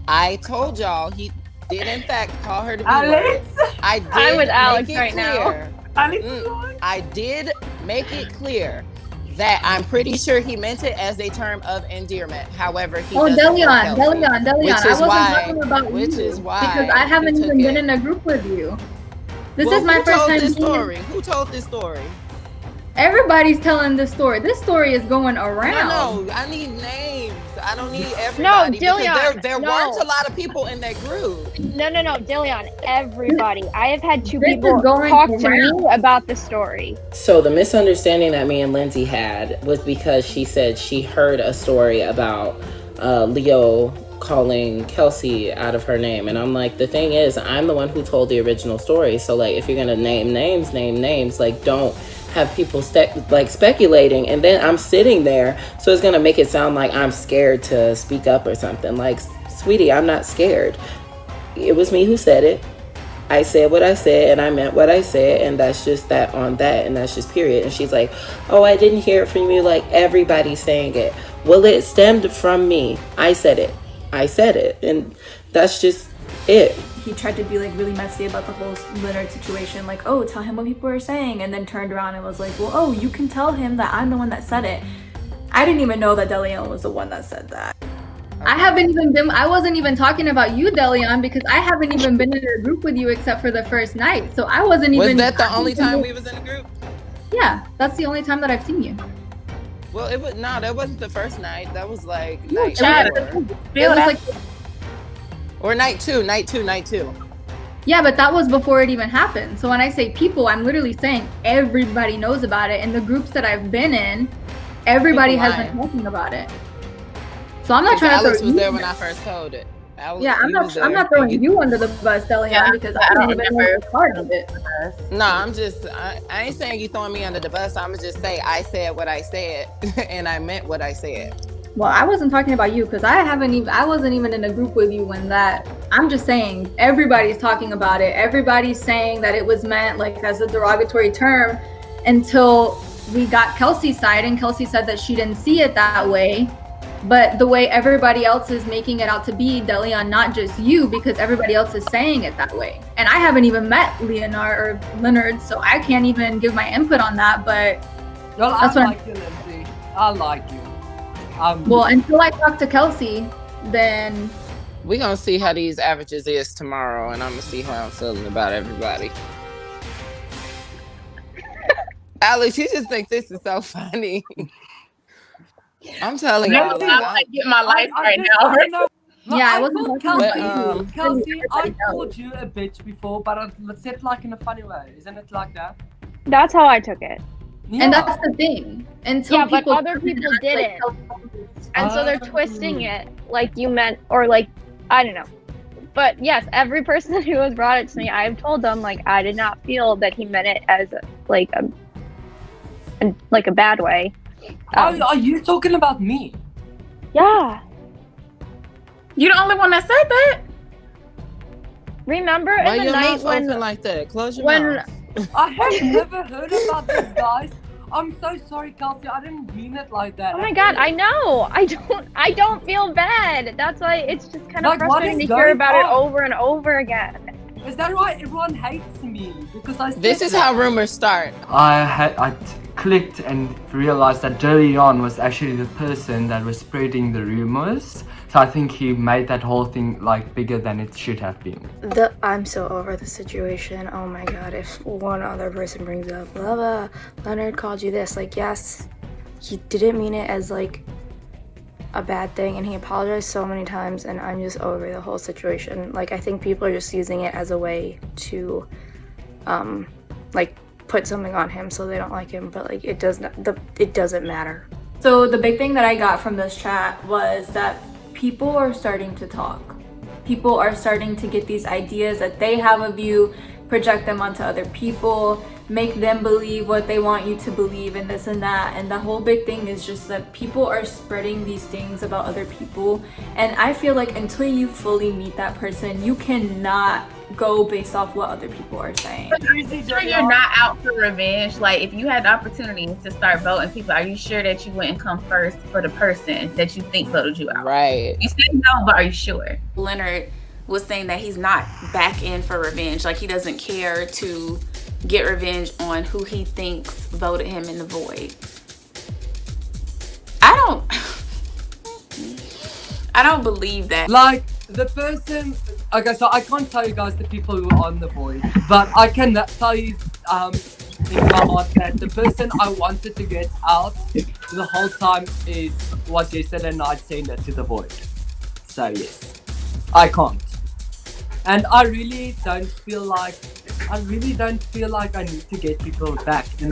I told y'all he did in fact call her the B word. I did I'm with Alex make it right now. clear. I did make it clear that I'm pretty sure he meant it as a term of endearment. However, he Oh, doesn't know Delion, Kelsey, I wasn't talking about which you is why because I haven't he even took been it. in a group with you. This Well, is my who first told time this being- story? Who told this story? Everybody's telling this story. This story is going around. No, I need names. I don't need everybody. Dillion, because there no. weren't a lot of people in that group. No, Dillion, everybody. I have had two This is people going talk to around. me about the story. So the misunderstanding that me and Lindsay had was because she said she heard a story about Leo calling Kelsey out of her name, and I'm like, the thing is, I'm the one who told the original story. So like, if you're gonna name names, like don't have people speculating, and then I'm sitting there, so it's gonna make it sound like I'm scared to speak up or something. Like, sweetie, I'm not scared. It was me who said it. I said what I said, and I meant what I said, and that's just that on that, and that's just period. And she's like, oh, I didn't hear it from you. Like, everybody's saying it. Well, it stemmed from me. I said it, and that's just it. He tried to be like really messy about the whole Leonard situation, like, oh, tell him what people are saying, and then turned around and was like, well, oh, you can tell him that I'm the one that said it. I didn't even know that Delion was the one that said that. I wasn't even talking about you, Delion, because I haven't even been in a group with you except for the first night. So I wasn't even. Was that the only time we was in a group? Yeah, that's the only time that I've seen you. Well, that wasn't the first night. That was like No, night Chad, 4. it was like, Or night two. yeah, but that was before it even happened. So when I say people, I'm literally saying everybody knows about it. And the groups that I've been in, everybody People has been talking about it. So I'm not trying to Alex throw was you there when I first told it. Yeah, I'm not throwing you under the bus, Delion, because I don't even know part of it. No, I ain't saying you throwing me under the bus. I'm just say I said what I said, and I meant what I said. Well, I wasn't talking about you because I wasn't even in a group with you when that. I'm just saying everybody's talking about it. Everybody's saying that it was meant like as a derogatory term until we got Kelsey's side, and Kelsey said that she didn't see it that way. But the way everybody else is making it out to be, Delion, not just you, because everybody else is saying it that way. And I haven't even met Leonard, so I can't even give my input on that. But Well, That's I what like you, Lindsay. I like you. Well, until I talk to Kelsey, then We gonna see how these averages is tomorrow, and I'm gonna see how I'm feeling about everybody. Alex, you just think this is so funny. I'm telling y'all. Maybe I'm like getting my life right now. Yeah, I wasn't Kelsey, talking about Kelsey, I called you a bitch before, but I said like in a funny way. Isn't it like that? That's how I took it. And that's the thing. Until Yeah, but people other people didn't. And so they're twisting it like you meant, or like, I don't know. But yes, every person who has brought it to me, I've told them, like, I did not feel that he meant it as like a bad way. Are you talking about me? Yeah. You're the only one that said that. Remember Why in the your night mouth when open like that? Close your when mouth. I have never heard about this, guys. I'm so sorry, Kelsey. I didn't mean it like that. Oh my god, I know. I don't feel bad. That's why it's just kind of Like, what frustrating is to hear going about it on? over and over again. Is that why everyone hates me? Because I said This is how rumors start. I clicked and realized that Dillion was actually the person that was spreading the rumors. So I think he made that whole thing like bigger than it should have been. I'm so over the situation. Oh my god, if one other person brings up, blah blah, Leonard called you this, like, yes, he didn't mean it as like a bad thing, and he apologized so many times, and I'm just over the whole situation. Like, I think people are just using it as a way to like put something on him so they don't like him, but like it doesn't matter. So the big thing that I got from this chat was that people are starting to talk. People are starting to get these ideas that they have of you, project them onto other people, make them believe what they want you to believe, and this and that. And the whole big thing is just that people are spreading these things about other people. And I feel like until you fully meet that person, you cannot go based off what other people are saying. Are you sure you're not out for revenge? Like, if you had the opportunity to start voting people, are you sure that you wouldn't come first for the person that you think voted you out? Right. You said no, but are you sure? Leonard was saying that he's not back in for revenge. Like, he doesn't care to get revenge on who he thinks voted him in the void. I don't believe that. Like the person. Okay, so I can't tell you guys the people who are on the void, but I can tell you in my heart that the person I wanted to get out the whole time was yesterday night sender to the void. So yes, I can't. And I really don't feel like I need to get people back. And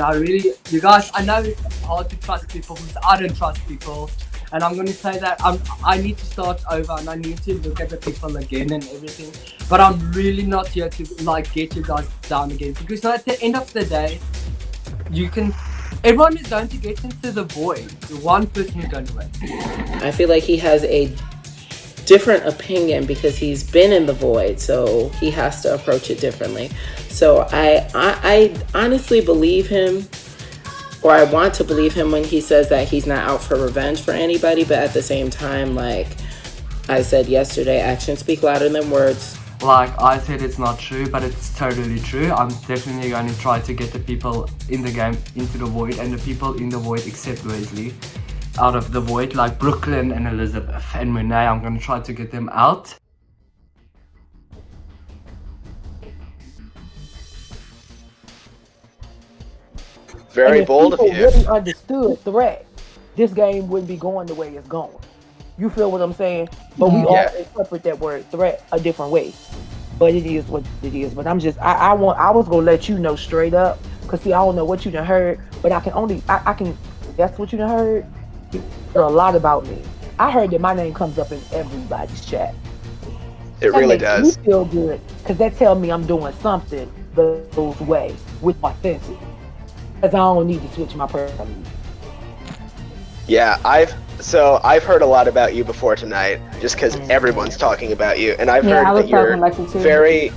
you guys, I know it's hard to trust people because I don't trust people. And I'm going to say that I need to start over and I need to look at the people again and everything. But I'm really not here to like get you guys down again. Because at the end of the day, everyone is going to get into the void. One person is going to win. I feel like he has a different opinion because he's been in the void, so he has to approach it differently. So I honestly believe him, or I want to believe him when he says that he's not out for revenge for anybody, but at the same time, like I said yesterday, actions speak louder than words. Like I said, it's not true, but it's totally true. I'm definitely going to try to get the people in the game into the void, and the people in the void except Wesley out of the void, like Brooklyn and Elizabeth and Monet. I'm going to try to get them out. Very bold of you. If people really understood threat, this game wouldn't be going the way it's going. You feel what I'm saying? But we all interpret that word threat a different way. But it is what it is. But I'm just, I was gonna let you know straight up, cause see, I don't know what you done heard, but I can. That's what you done heard. You heard a lot about me. I heard that my name comes up in everybody's chat. It really does. Me feel good, cause that tells me I'm doing something goes way with authentic. Cause I don't need to switch my personality. Yeah, I've heard a lot about you before tonight, just because everyone's talking about you, and I've heard that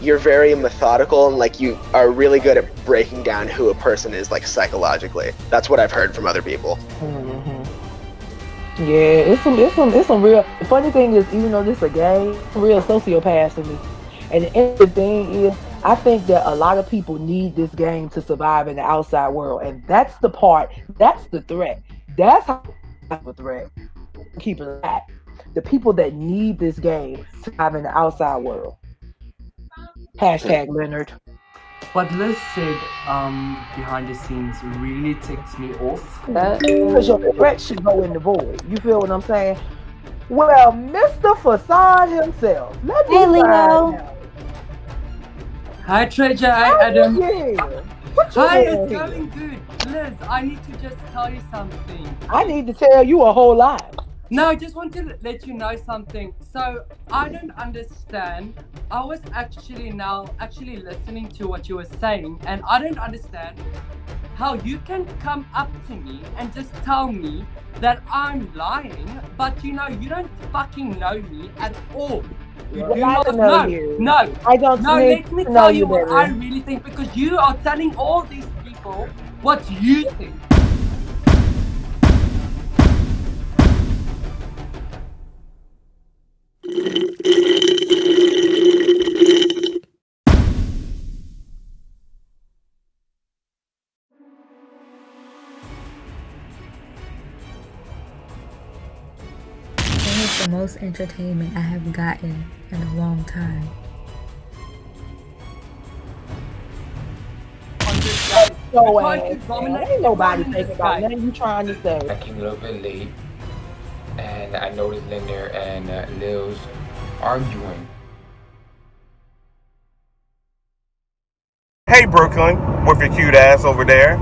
you're very methodical and like you are really good at breaking down who a person is like psychologically. That's what I've heard from other people. Yeah, it's some real. The funny thing is, even though this is a game, real sociopaths in me. And the thing is, I think that a lot of people need this game to survive in the outside world, and that's the part. That's the threat. That's how the threat. Keep it alive. The people that need this game to survive in the outside world. Hashtag Leonard. What Liz said behind the scenes really ticks me off. Because your threat should go in the void. You feel what I'm saying? Well, Mr. Facade himself. Let me Leo. Hi, Treasure. Hi, Adam. Hi, it's going good. Liz, I need to just tell you something. I need to tell you a whole lot. No, I just want to let you know something. So, I don't understand. I was actually listening to what you were saying, and I don't understand how you can come up to me and just tell me that I'm lying, but you don't fucking know me at all. You do not know. No, I don't no, let me tell you what I really think, because you are telling all these people what you think. The most entertainment I have gotten in a long time. Ain't nobody thinking about nothing you trying to say. I came a little bit late, and I noticed Linda and Lil's arguing. Hey, Brooklyn, with your cute ass over there.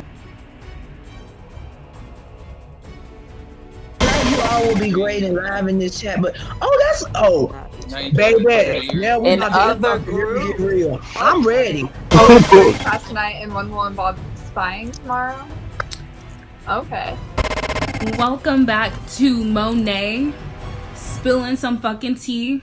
I will be great and live in this chat, but baby, yeah, we about to get real. I'm ready. Last night and one will involve spying tomorrow. Okay. Welcome back to Monet, spilling some fucking tea.